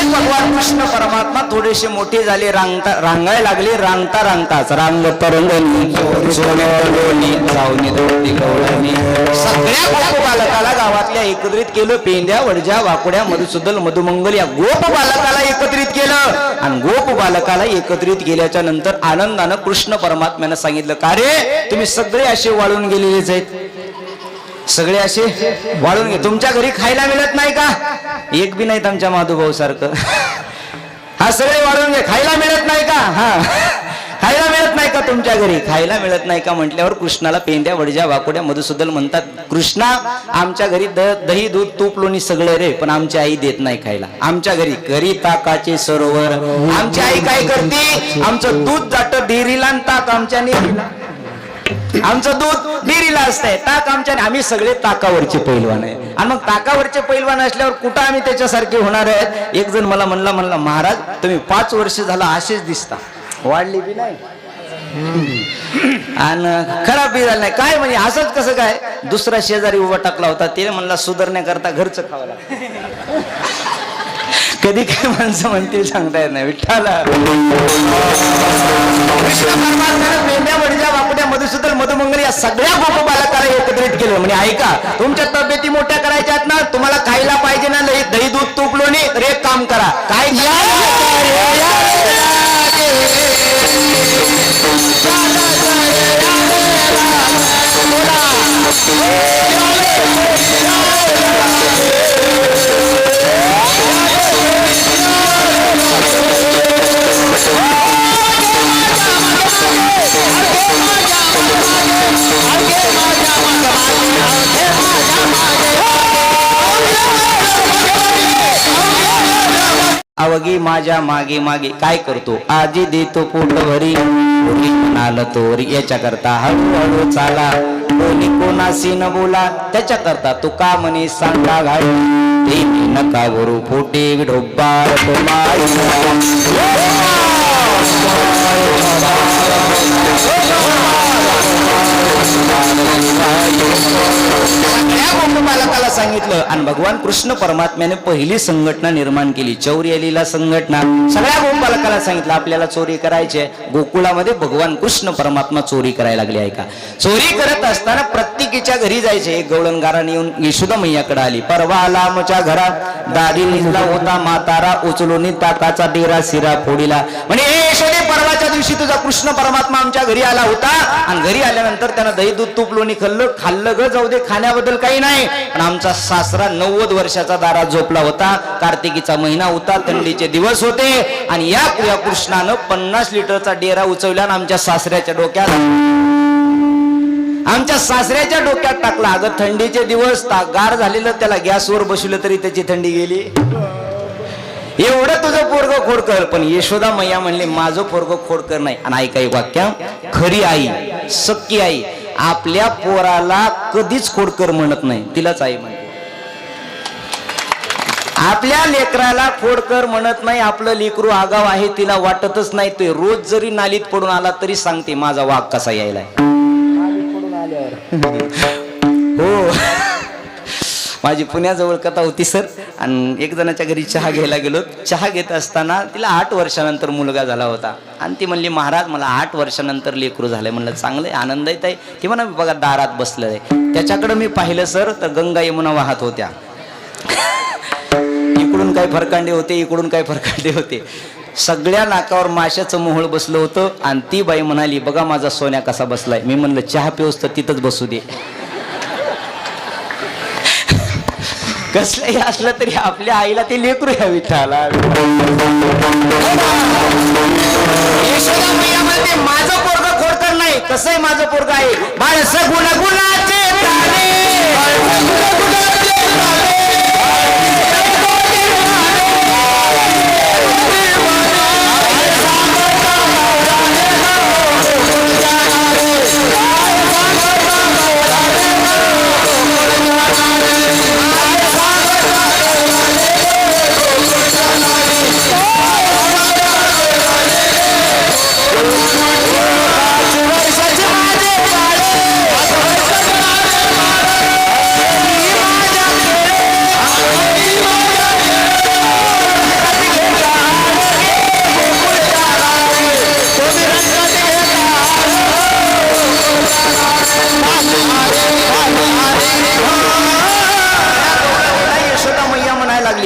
भगवान कृष्ण परमात्मा थोडेसे मोठे झाले, रांगायला लागले. रांगता रांगताच रांग तरंगणी सगळ्या गोप बालकाला गावातल्या एकत्रित केलं. पेंड्या, वडज्या, वाकुड्या, मधुसूदन, मधुमंगल या गोप बालकाला एकत्रित केलं. आणि गोप बालकाला एकत्रित केल्याच्या नंतर आनंदानं कृष्ण परमात्म्यानं सांगितलं, का रे तुम्ही सगळे असे वाळून गेलेलेच आहेत, सगळे असे वाळून गे. तुमच्या घरी खायला मिळत नाही का? एक बी नाहीत आमच्या माधुभाऊ सारखं. हा सगळे वाळून गे. खायला मिळत नाही का? हा खायला मिळत नाही का तुमच्या घरी? खायला मिळत नाही का म्हटल्यावर कृष्णाला पेंड्या, वडज्या, वाकुड्या, मधुसूदन म्हणतात, कृष्णा आमच्या घरी दही, दूध, तूप, लोणी सगळं रे, पण आमची आई देत नाही खायला. आमच्या घरी ताकाचे सरोवर. आमची आई काय करते? आमचं दूध जातं डेअरीला आणि ताक आमच्या नेहरीला. आमचं दूध डेअरीला असतंय, ताक आमच्या. आम्ही सगळे ताकावरचे पैलवान आहे. आणि मग ताकावरचे पैलवान असल्यावर कुठं आम्ही त्याच्यासारखे होणार आहेत? एक जण मला म्हणला महाराज तुम्ही 5 वर्ष झालं असेच दिसता, वाढली बी नाही आणि खराब बी झालं नाही. काय म्हणजे असंच कसं काय? दुसरा शेजारी उभा टाकला होता, ते म्हणला सुधारण्याकरता घरचं खावं लागतं. कधी काय माणसं म्हणतील सांगता येत नाही. विठ्ठला कृष्ण परमात्म्यानं पेंड्या, वडज्या, वाकुड्या, मधुसूदन, मधुमंगल या सगळ्या गोप बालकाला एकत्रित केलं. म्हणजे ऐका, तुमच्या तब्येती मोठ्या करायच्यात ना, तुम्हाला खायला पाहिजे ना दही, दूध, तूप, लोणी, तर एक काम करा. काय अवघी माझ्या मागे मागे काय करतो? आजी देतो पोट भरी, म्हणाल तोरी. याच्या करता हळूहळू चाला, कोणी कोणाशी न बोला. त्याच्या करता तू का म्हणे सांगा घाई, नका भरू पोटे विढोबार बालकाला सांगितलं. आणि भगवान कृष्ण परमात्म्याने पहिली संघटना निर्माण केली, चौर्यालीला संघटना. सगळ्या गोप बालकाला सांगितलं आपल्याला चोरी करायची आहे. गोकुळामध्ये भगवान कृष्ण परमात्मा चोरी करायला लागले. ऐका, चोरी करत असताना प्रत्येकीच्या घरी जायचे. एक गवळणगाराने येऊन यशोदा मैयाकडे आली. परवा आला आमच्या घरात, दादी निजला होता म्हातारा, उचलून ताकाचा डेरा सिरा फोडीला. म्हणजे यशोदे, परवाच्या दिवशी तुझा कृष्ण परमात्मा आमच्या घरी आला होता. आणि घरी आल्यानंतर त्यानं दही, दूध, तूप, लोणी खाल्लं ग, जाऊ दे, खाण्याबद्दल काही नाही. पण आमचा सासरा 90 वर्षाचा दारात झोपला होता. कार्तिकीचा महिना होता, थंडीचे दिवस होते. आणि या कृष्णानं 50 लिटरचा डेरा उचवला आणि आमच्या सासऱ्याच्या डोक्यात टाकला. अगं थंडीचे दिवस गार झालेलं, त्याला गॅसवर बसवलं तरी त्याची थंडी गेली. एवढं तुझं पोरग खोडकर. पण यशोदा मैया म्हणले माझं पोरग खोडकर नाही. आणि ऐका एक वाक्य, खरी आई, सख्खी आई आपल्या पोराला कधीच खोडकर म्हणत नाही, तिलाच आई म्हणते. आपल्या लेकराला खोडकर म्हणत नाही. आपलं लेकरू आगाव आहे तिला वाटतच नाही. ते रोज जरी नालीत पडून आला तरी सांगते माझा वाघ कसा यायलाय. हो माझी पुण्याजवळ कथा होती सर. आणि एक जणाच्या घरी चहा घ्यायला गेलो. चहा घेत असताना तिला 8 वर्षानंतर मुलगा झाला होता. आणि ती म्हणली महाराज मला 8 वर्षानंतर लेकरू झालंय. म्हणलं चांगलं आहे, आनंद आहे. ती म्हणा बघा दारात बसलं आहे. त्याच्याकडे मी पाहिलं सर तर गंगा यमुना वाहत होत्या. इकडून काही फरकांडे होते, इकडून काही फरकांडे होते. सगळ्या नाकावर माशाचं मोहोळ बसलं होतं. आणि ती बाई म्हणाली बघा माझा सोन्या कसा बसलाय. मी म्हणलं चहा पिऊस तर तिथंच बसू दे. कसलंही असलं तरी आपल्या आईला ते लेकरू या विठ्ठला. माझं पोरग खोडकर नाही, कसंही माझं पोरग आहे. माणस गुणाचे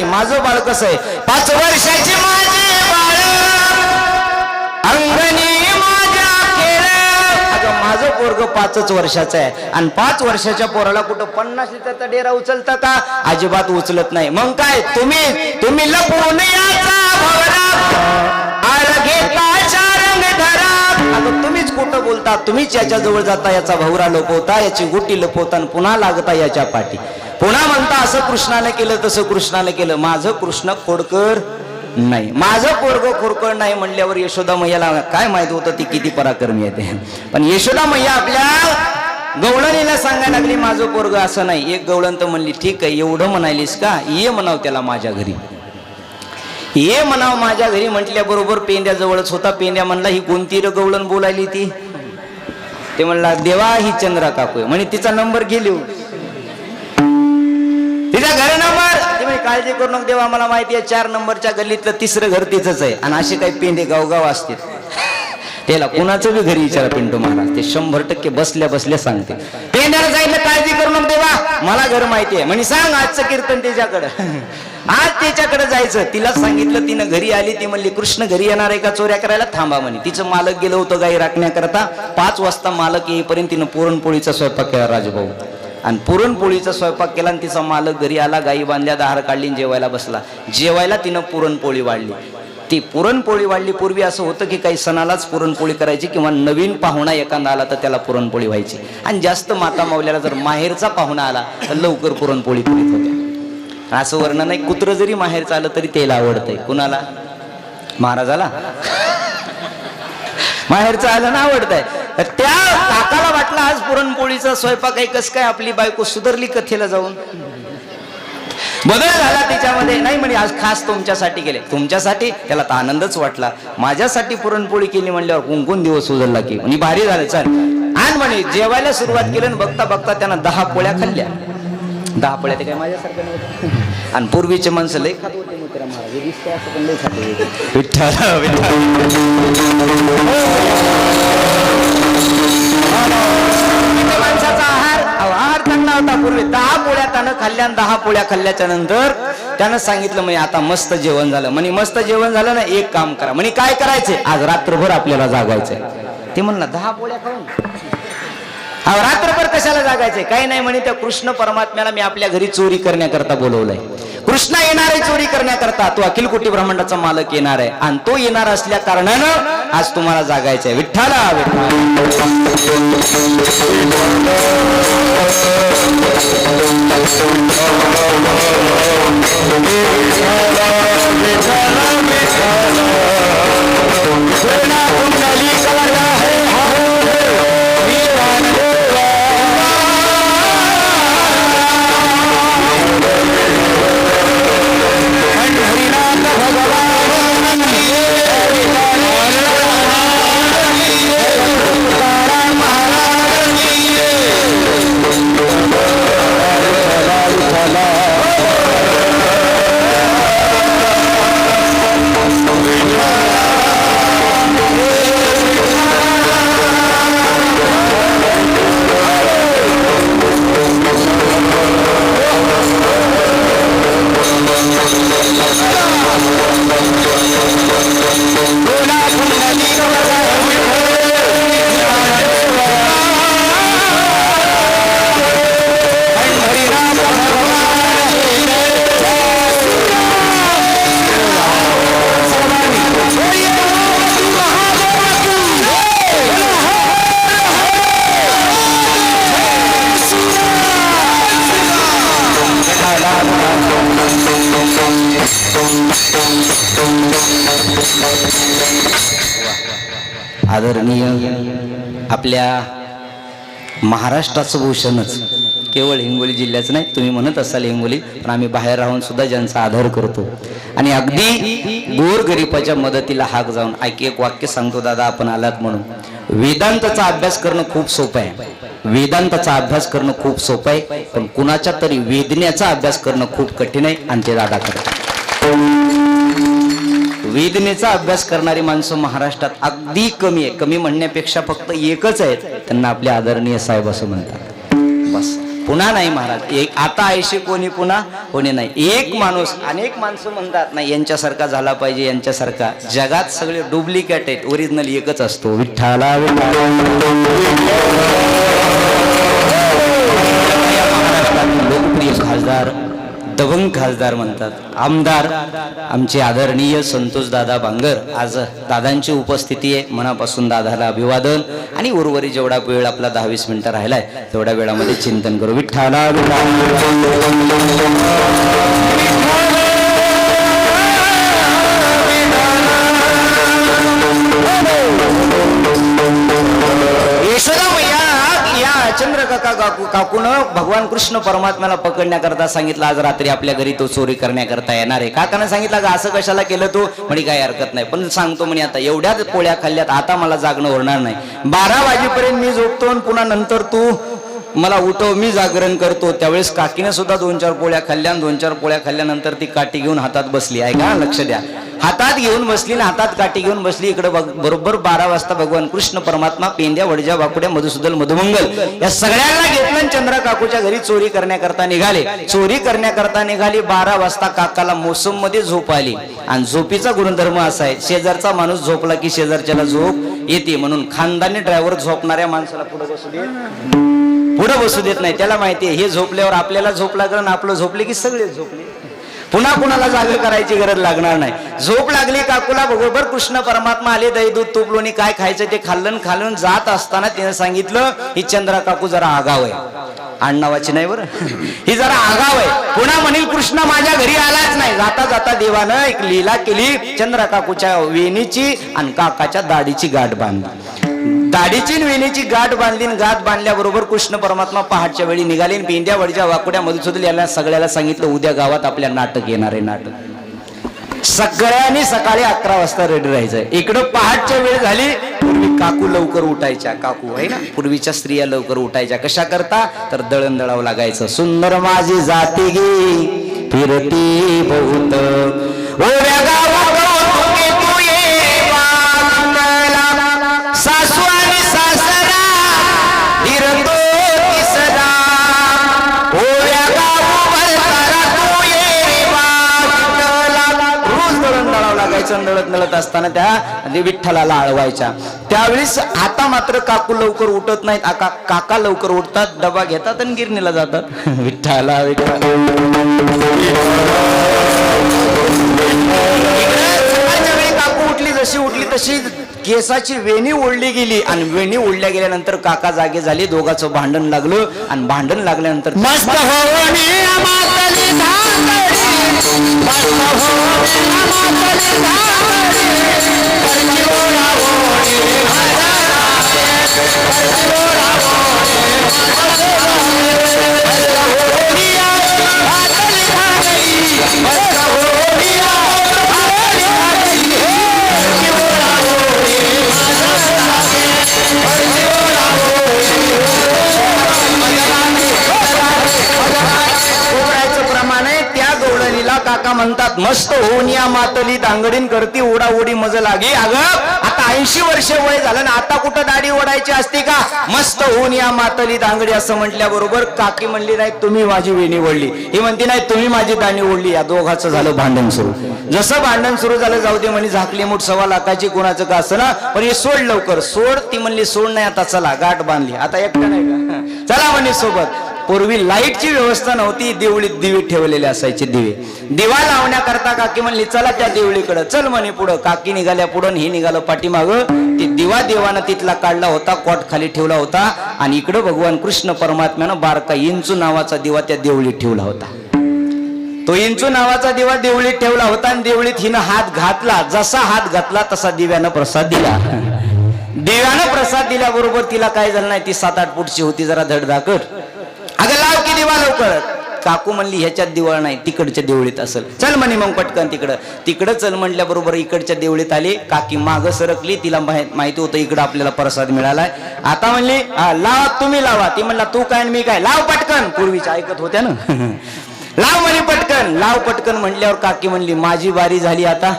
माझं बाळ कसं आहे. 5 वर्षाची माझे बाळ अंगणी माझ्या केळ. अगं माझं पोरग 5च वर्षाचं आहे. आणि 5 वर्षाच्या पोराला कुठं 50 लिटरचा डेरा उचलता का? अजिबात उचलत नाही. मग काय तुम्ही लपवून याचा भवरा आळ घेताच्या रंग धरा. अगं तुम्हीच कुठं बोलता, तुम्हीच याच्या जवळ जाता, याचा भवरा लपवता, याची गुटी लपवता आणि पुन्हा लागता याच्या पाठी. पुन्हा म्हणता असं कृष्णाने केलं तसं कृष्णाने केलं. माझं कृष्ण खोडकर नाही, माझं पोरग खोडकर नाही म्हणल्यावर यशोदा मैयाला काय माहित होतं ती किती पराक्रमी आहे. पण यशोदा मैया आपल्या गवळणीला सांगायला लागली माझं पोरग असं नाही. एक गवळण तर म्हणली ठीक आहे एवढं म्हणालीस का, ये म्हणाव त्याला माझ्या घरी, ये म्हणाव माझ्या घरी. म्हटल्याबरोबर पेंद्या जवळच होता. पेंद्या म्हणला ही कोणती र गवळण बोलायली ती. ते म्हणला देवा ही चंद्रा काकू आहे म्हणे, तिचा नंबर घे लिहून, तिचा घर नंबर. काळजी करू नको देवा मला माहिती आहे 4 नंबरच्या गल्लीतलं 3रं घर तिचंच आहे. आणि असे काही पेंडे गावगाव असतील त्याला कुणाचं बी घरी विचारा पिंटू महाराज, ते 100% बसल्या बसल्या सांगते. पेंड्याला जायला काळजी करू नको देवा मला घर माहिती आहे म्हणे, सांग आजचं कीर्तन त्याच्याकडं. आज त्याच्याकडे जायचं. तिला सांगितलं, तिनं घरी आली. ती म्हणली कृष्ण घरी येणार आहे का चोऱ्या करायला? थांबा म्हणे. तिचं मालक गेलं होतं गाई राखण्याकरता. 5 वाजता मालक येईपर्यंत तिनं पुरणपोळीचा स्वयंपाक केला राजभाऊ. आणि पुरणपोळीचा स्वयंपाक केला. आणि तिचा मालक घरी आला, गाई बांधल्या, दार काढली, जेवायला बसला. जेवायला तिनं पुरणपोळी वाढली. ती पुरणपोळी वाढली. पूर्वी असं होतं की काही सणालाच पुरणपोळी करायची किंवा नवीन पाहुणा एखादा आला तर त्याला पुरणपोळी व्हायची. आणि जास्त माता मावल्याला जर माहेरचा पाहुणा आला तर लवकर पुरणपोळी करीत होत्या. असं वर्णन नाही. कुत्र जरी माहेरचं आलं तरी त्याला आवडतंय. कुणाला? महाराजाला माहेरचं आलं ना आवडतंय. त्या काकाला वाटलं आज पुरणपोळीचा स्वयंपाक आहे, कस काय आपली बायको सुधारली कथेला जाऊन. बदल झाला तिच्यामध्ये. नाही म्हणे आज खास तुमच्यासाठी केले. तुमच्यासाठी? त्याला तर आनंदच वाटला. माझ्यासाठी पुरणपोळी केली म्हणल्यावर कोण दिवस सुधारला की म्हणजे भारी झालं. चल आणि म्हणे जेवायला सुरुवात केली. बघता बघता त्यानं 10 पोळ्या खाल्ल्या. 10 पोळ्या ते काय माझ्यासारख्या नव्हत्या. आणि पूर्वीचे माणसं लय खात होते मित्र महाराज, हे दिसतंय असं पण लय खात होते. विठ्ठल माणसाचा आहार चांगला होता. पूर्वी 10 पोळ्या त्यानं खाल्ल्या. 10 पोळ्या खाल्ल्याच्या नंतर त्यानं सांगितलं म्हणे आता मस्त जेवण झालं. म्हणे मस्त जेवण झालं ना, एक काम करा म्हणे. काय करायचंय? आज रात्रभर आपल्याला जागायचंय. ते म्हणलं 10 पोळ्या खाऊन रात्रभर कशाला जागायचंय? काही नाही म्हणे, त्या कृष्ण परमात्म्याला मी आपल्या घरी चोरी करण्याकरता बोलवलंय. कृष्ण येणार आहे चोरी करण्याकरता. तो अखिल कोटी ब्रह्मांडाचा मालक येणार आहे आणि तो येणार असल्या कारणानं आज तुम्हाला जागायचंय. विठ्ठला महाराज आदरणीय आपल्या महाराष्ट्राचं भूषणच, केवळ हिंगोली जिल्ह्याचं नाही, तुम्ही म्हणत असाल हिंगोली, पण आम्ही बाहेर राहून सुद्धा ज्यांचा आदर करतो आणि अगदी गोरगरिबाच्या मदतीला हाक जाऊन एक वाक्य सांगतो दादा, आपण आलात म्हणून. वेदांताचा अभ्यास करणं खूप सोपं आहे, वेदांताचा अभ्यास करणं खूप सोपं आहे, पण कुणाच्या तरी वेदनेचा अभ्यास करणं खूप कठीण आहे आणि ते दादा करतात. वेदनेचा अभ्यास करणारी माणसं महाराष्ट्रात अगदी कमी आहे. कमी म्हणण्यापेक्षा फक्त एकच आहेत, त्यांना आपले आदरणीय साहेब असं म्हणतात. बस, पुन्हा नाही महाराज. एक आता आयशी कोणी पुन्हा कोणी नाही. एक माणूस, अनेक माणसं म्हणतात नाही यांच्यासारखा झाला पाहिजे, यांच्यासारखा. जगात सगळे डुप्लिकेट आहेत, ओरिजिनल एकच असतो. विठ्ठला लोकप्रिय खासदार, दबंग खासदार म्हणतात, आमदार आमचे आदरणीय संतोष दादा बांगर. आज दादांची उपस्थिती आहे, मनापासून दादाला अभिवादन. आणि उर्वरित जेवढा वेळ आपला 10-20 मिनिटं राहिलाय तेवढ्या वेळामध्ये चिंतन करू. विठ्ठला चंद्रकाका काकून भगवान कृष्ण परमात्म्याला पकडण्याकरता सांगितलं. आज रात्री आपल्या घरी तो चोरी करण्याकरता येणार आहे. काकानं सांगितलं का असं कशाला केलं तू? म्हणे काही हरकत नाही, पण सांगतो म्हणे आता एवढ्याच पोळ्या खाल्ल्यात, आता मला जागणं होणार नाही. 12 वाजेपर्यंत मी झोपतो आणि पुन्हा नंतर तू मला उठव, मी जागरण करतो. त्यावेळेस काकीने सुद्धा 2-4 पोळ्या खाल्ल्या. 2-4 पोळ्या खाल्ल्यानंतर ती काठी घेऊन हातात बसली आहे का, लक्ष द्या. हातात घेऊन बसली ना, हातात काठी घेऊन बसली. इकडे बरोबर 12 वाजता भगवान कृष्ण परमात्मा पेंद्या, वडजा, वाकुड्या, मधुसूदन, मधुमंगल या सगळ्यांना घेतलं चंद्र काकूच्या घरी चोरी करण्याकरता निघाले. चोरी करण्याकरता निघाली. 12 वाजता काकाला मोसम मध्ये झोप आली. आणि झोपीचा गुणधर्म असा आहे, शेजारचा माणूस झोपला की शेजारच्याला झोप येते. म्हणून खानदानी ड्रायव्हर झोपणाऱ्या माणसाला पुढे बसू देत नाही. त्याला माहितीये हे झोपल्यावर आपल्याला झोप लागलं, आपलं झोपले की सगळे झोपले, पुन्हा कुणाला जागा करायची गरज लागणार नाही. झोप लागली काकूला. बरोबर कृष्ण परमात्मा आले. दही दूध तूप लोणी काय खायचं ते खाल्लं जात असताना तिने सांगितलं ही चंद्रा काकू जरा आगाव आहे. आडनावाची नाही बरं, ही जरा आगाव आहे. पुन्हा म्हणील कृष्ण माझ्या घरी आलाच नाही. जाता जाता देवानं एक लीला केली. चंद्रा काकूच्या वेणीची आणि काकाच्या दाढीची गाठ बांधली. दाढीची वेणीची गाठ बांधली. गाठ बांधल्याबरोबर कृष्ण परमात्मा पहाटच्या वेळी निघाले. पेंद्या, वडच्या, वाकुड्या, मधुसूदन याला सगळ्याला सांगितलं उद्या गावात आपल्या नाटक येणार आहे. नाटक सगळ्यांनी सकाळी 11 वाजता रेडी राहायचंय. इकडं पहाटच्या वेळ झाली. पूर्वी काकू लवकर उठायच्या, काकू आहे ना, पूर्वीच्या स्त्रिया लवकर उठायच्या. कशा करता तर दळण दळावं लागायचं. सुंदर माझी जाती गे फिरती बहुत ओव्या गावात सासू आणि सासरा फिरतो सदा ओव्या रोज दळण दळावं लागायचं. दळत असताना त्या विठ्ठलाला आळवायच्या. त्यावेळेस आता मात्र काकू लवकर उठत नाहीत. काका लवकर उठतात, डबा घेतात आणि गिरणीला जातात. विठ्ठला विठ्ठला काकू उठली, जशी उठली तशी केसाची वेणी ओढली गेली. आणि वेणी ओढल्या गेल्यानंतर काका जागे झाले. दोघांचं भांडण लागलं. आणि भांडण लागल्यानंतर मस्त काका म्हणतात मस्त होऊन या मातली दांगडीन करती ओढा ओढी मज लागे. अगं आता 80 वर्ष वय झालं ना, आता कुठं दाढी ओढायची असते का? मस्त होऊन या मातली दांगडी असं म्हटल्याबरोबर काकी म्हणली नाही तुम्ही माझी वेणी ओढली. ही म्हणते नाही तुम्ही माझी दाणी ओढली. या दोघांचं झालं भांडण सुरू. जसं भांडण सुरू झालं जाऊ दे म्हणे, झाकली मूठ 1.25 लाखाची कोणाचं का असं ना, पण हे सोड लवकर सोड. ती म्हणली सोड नाही, आता चला गाठ बांधली. आता एकटं नाही का, चला म्हणे सोबत. पूर्वी लाईटची व्यवस्था नव्हती. देवळीत दिवे ठेवलेले असायचे. दिवा लावण्याकरता काकी म्हणली चला त्या देवळीकडे चल म्हणे. पुढं काकी निघाल्या पुढं, हे निघालं पाठीमागं. ते दिवा देवानं तिथला काढला होता, कॉट खाली ठेवला होता. आणि इकडं भगवान कृष्ण परमात्म्यानं बारका इंचू नावाचा दिवा त्या देवळीत ठेवला होता. तो इंचू नावाचा दिवा देवळीत ठेवला होता. आणि देवळीत हिनं हात घातला. जसा हात घातला तसा दिव्यानं प्रसाद दिला. देवानं प्रसाद दिल्याबरोबर तिला काय झालं नाही, ती 7-8 फूटची होती, जरा धडधाकट. अगं लाव की दिवा लवकर. काकू म्हणली ह्याच्यात दिवा नाही, तिकडच्या देवळीत असेल. चल म्हणे मग पटकन तिकडं चल म्हटल्याबरोबर इकडच्या देवळीत आली. काकी मागं सरकली, तिला माहिती होतं इकडं आपल्याला प्रसाद मिळालाय. आता म्हणली लावा, तुम्ही लावा. ती म्हणला तू काय मी काय, लाव पटकन. पूर्वीच्या ऐकत होत्या ना. लाव म्हणे पटकन, लाव पटकन म्हटल्यावर काकी म्हणली माझी बारी झाली आता,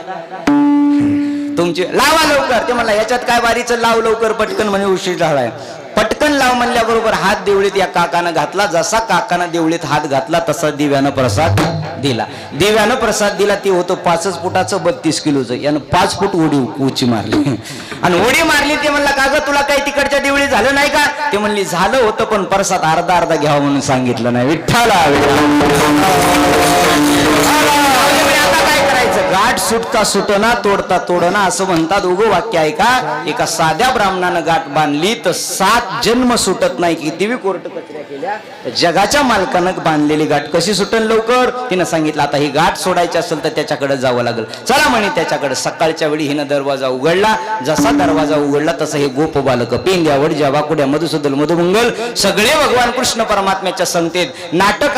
तुमची लावा लवकर. ते म्हणला याच्यात काय बारीचं, लाव लवकर पटकन म्हणे, उशीर झालाय. पटकन लाव म्हणल्याबरोबर हात देवळीत या काकानं घातला. जसा काकानं देवळीत हात घातला तसा दिव्यानं प्रसाद दिला. दिव्यानं प्रसाद दिला. ते होतं 5 फुटाचं 32 किलोचं. यानं 5 फूट उडी मारली आणि उडी मारली. ते म्हणला का ग तुला काही तिकडच्या देवळी झालं नाही का. ते म्हणली झालं होतं, पण प्रसाद अर्धा घ्यावा म्हणून सांगितलं नाही. विठ्ठला आता काय करायचं, गाठ सुटता सुटना तोडता तोडना असं म्हणतात. उगो वाक्य आहे का. एका साध्या ब्राह्मणानं गाठ बांधली तर 7 जन्म सुटत नाही. किती बी कोर्ट कचऱ्या केल्या, जगाच्या मालकानं बांधलेली गाठ कशी सुटन लवकर. तिनं सांगितलं आता ही गाठ सोडायची असेल तर त्याच्याकडे जावं लागेल. चला म्हणे त्याच्याकडे. सकाळच्या वेळी हिनं दरवाजा उघडला. जसा दरवाजा उघडला तसं हे गोप बालक पेंद्या वडज्या वाकुड्या मधुसूदन मधुमंगल सगळे भगवान कृष्ण परमात्म्याच्या संगतीत. नाटक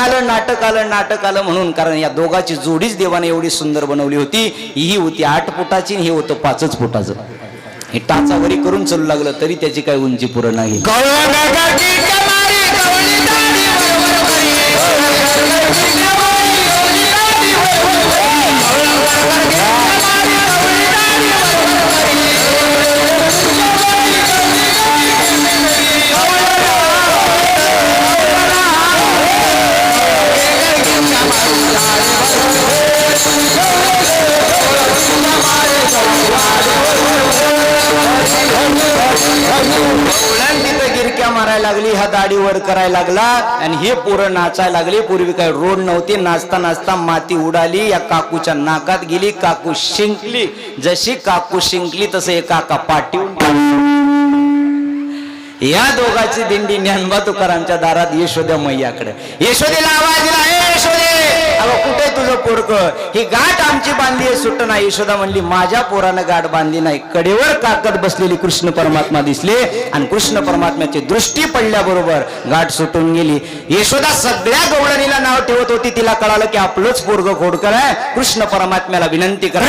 आलं म्हणून, कारण या दोघाची जोडीच देवाने एवढी सुंदर बनवली होती. ही होती 8 फुटाची, हे होतं 5 फुटाचं. हे टाचावरी करून चालू लागलं तरी त्याची काय उंची पुरं नाही. गिरक्या मारायला लागली, हा दाढी वर करायला लागला आणि हे पोरं नाचायला लागले. पूर्वी काय रोड नव्हती. नाचता नाचता माती उडाली, या काकूच्या नाकात गेली. काकू शिंकली. जशी काकू शिंकली तसं हे काका पाठीवून. या दोघांची दिंडी ज्ञानोबा तुकारामच्या दारात यशोदा मैयाकडे. यशोदेला आवाज दिला, ए यशोदे, अगं कुठे तुझं पोरकं, ही गाठ आमची बांधली आहे सुट नाही. यशोदा म्हणली माझ्या पोरानं गाठ बांधली नाही. कडेवर काकत बसलेली कृष्ण परमात्मा दिसले आणि कृष्ण परमात्म्याची दृष्टी पडल्याबरोबर गाठ सुटून गेली. यशोदा सगळ्या गवळणीला नाव ठेवत होती. तिला कळालं की आपलंच पोरग खोडकर आहे. कृष्ण परमात्म्याला विनंती करा,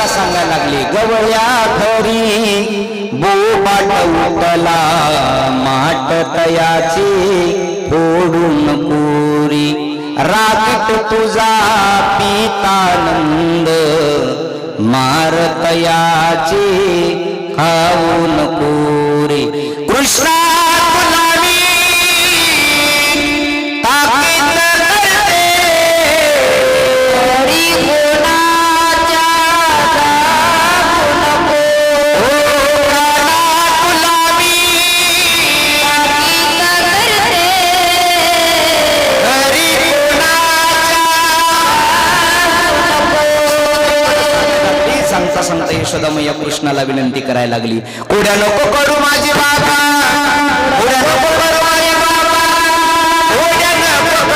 सांगायला लागली गवळ्या खरी बोबाट उठला माट तयाची फोडून कोरी. रागीट तुझा पितानंद मारतयाची खाऊन कोरी. कृष्णा सांगता यशोदा मैया कृष्णाला विनंती करायला लागली, उड्या नको करू माझी बाबा, उड्या नको करू माझी बाबा, उड्या नको करू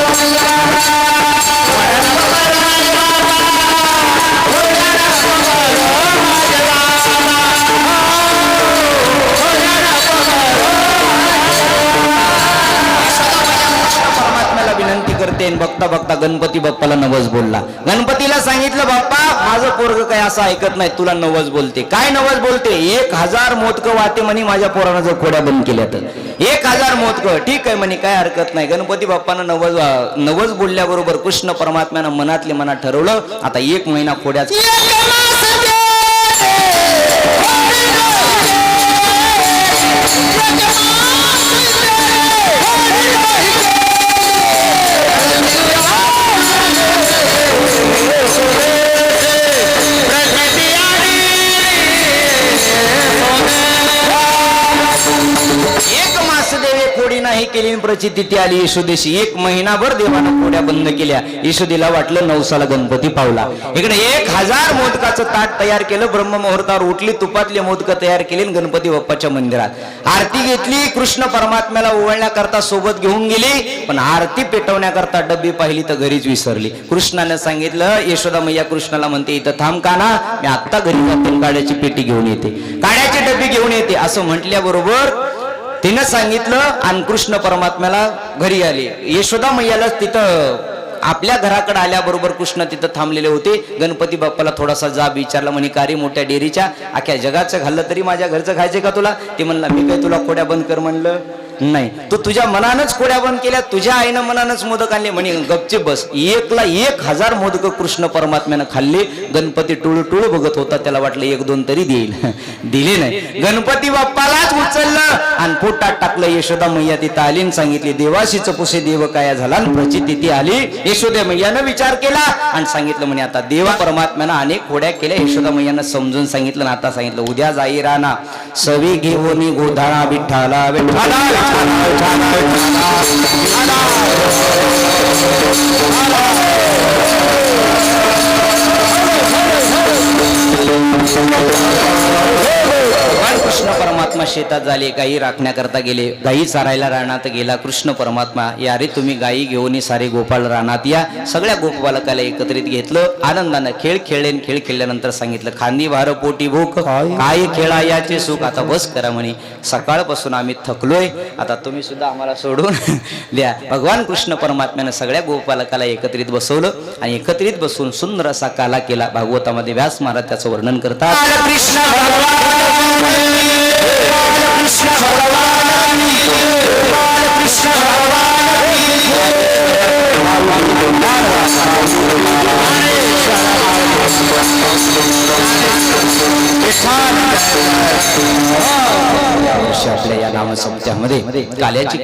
माझी बाबा. विनंती करते. बघता बघता गणपती बाप्पाला नवस बोलला. गणपतीला सांगितलं बाप्पा माझं पोरग काय असं ऐकत नाही, तुला नवस बोलते. काय नवस बोलते? 1000 मोदकं वाटे म्हणे माझ्या पोरानं जर खोड्या बंद केल्या तर. 1000 मोदकं, ठीक आहे म्हणे, काय हरकत नाही. गणपती बाप्पानं नवस बोलल्याबरोबर कृष्ण परमात्म्यानं मनातले मनात ठरवलं, आता 1 महिना खोड्या. खोडी नाही केली, प्रचिती आली यशोदेशी. 1 महिनाभर देवानं खोड्या बंद केल्या. यशोदेला वाटलं नवसाला गणपती पावला. इकडे 1000 मोदकाचं ताट तयार केलं. ब्रह्म मुहूर्तावर उठली, तुपातले मोदकं तयार केली, गणपती बाप्पाच्या मंदिरात आरती घेतली. कृष्ण परमात्म्याला ओवाळण्याकरता सोबत घेऊन गेली, पण आरती पेटवण्याकरता डब्बी पाहिली तर घरीच विसरली. कृष्णाने सांगितलं, यशोदा मैया कृष्णाला म्हणते, इथं थांब का ना, मी आत्ता घरी जाते, काड्याची पेटी घेऊन येते, काड्याची डब्बी घेऊन येते. असं म्हटल्याबरोबर तिनं सांगितलं आणि कृष्ण परमात्म्याला घरी आले. यशोदा मैयाला तिथं आपल्या घराकडे आल्याबरोबर कृष्ण तिथं थांबलेले होते. गणपती बाप्पाला थोडासा जाब विचारला, म्हणे कारी मोठ्या डेअरीच्या अख्या जगाचं खाल्लं तरी माझ्या घरचं खायचे का तुला? ते म्हणला, मी काय तुला खोड्या बंद कर म्हणलं नाही, तू तुझ्या मनानच खोड्या बंद केल्या, तुझ्या आईनं मनानच मोदक आणले. म्हणे गपचे बस. 1000 मोदक कृष्ण परमात्म्यानं खाल्ले. गणपती टुळू बघत होता, त्याला वाटलं 1-2 तरी देईल, दिले नाही. गणपती बाप्पालाच उचललं आणि पोटात टाकलं. यशोदा मैया तिथं आली आणि सांगितली, देवाशीच पुसे देव काय झाला. प्रचिती आली. यशोदा मैयानं विचार केला आणि सांगितलं, म्हणे आता देवा परमात्म्यानं अनेक खोड्या केल्या. यशोदा मैयानं समजून सांगितलं, आता सांगितलं, उद्या जाई राणा सवी घेऊन गोधाळा विठ्ठला विठ्ठला. कृष्ण परमात्मा शेतात झाले, गायी राखण्याकरता गेले. गायी चारायला रानात गेला. कृष्ण परमात्मा, या रे तुम्ही गायी घेऊन सारे गोपाळ रानात या. सगळ्या गोपालकाला एकत्रित घेतलं. आनंदानं खेळ खेळले. खेळ खेळल्यानंतर सांगितलं, खांदी भार पोटी भूक, काय खेळा याचे सुख. आता बस करा म्हणे, सकाळपासून आम्ही थकलोय, आता तुम्ही सुद्धा आम्हाला सोडून द्या. भगवान कृष्ण परमात्म्यानं सगळ्या गोपालकाला एकत्रित बसवलं आणि एकत्रित बसून सुंदर असा काला केला. भागवतामध्ये व्यास महाराज त्याचं वर्णन करतात. कृष्ण आपल्या या नामसप्त्यामध्ये काल्याची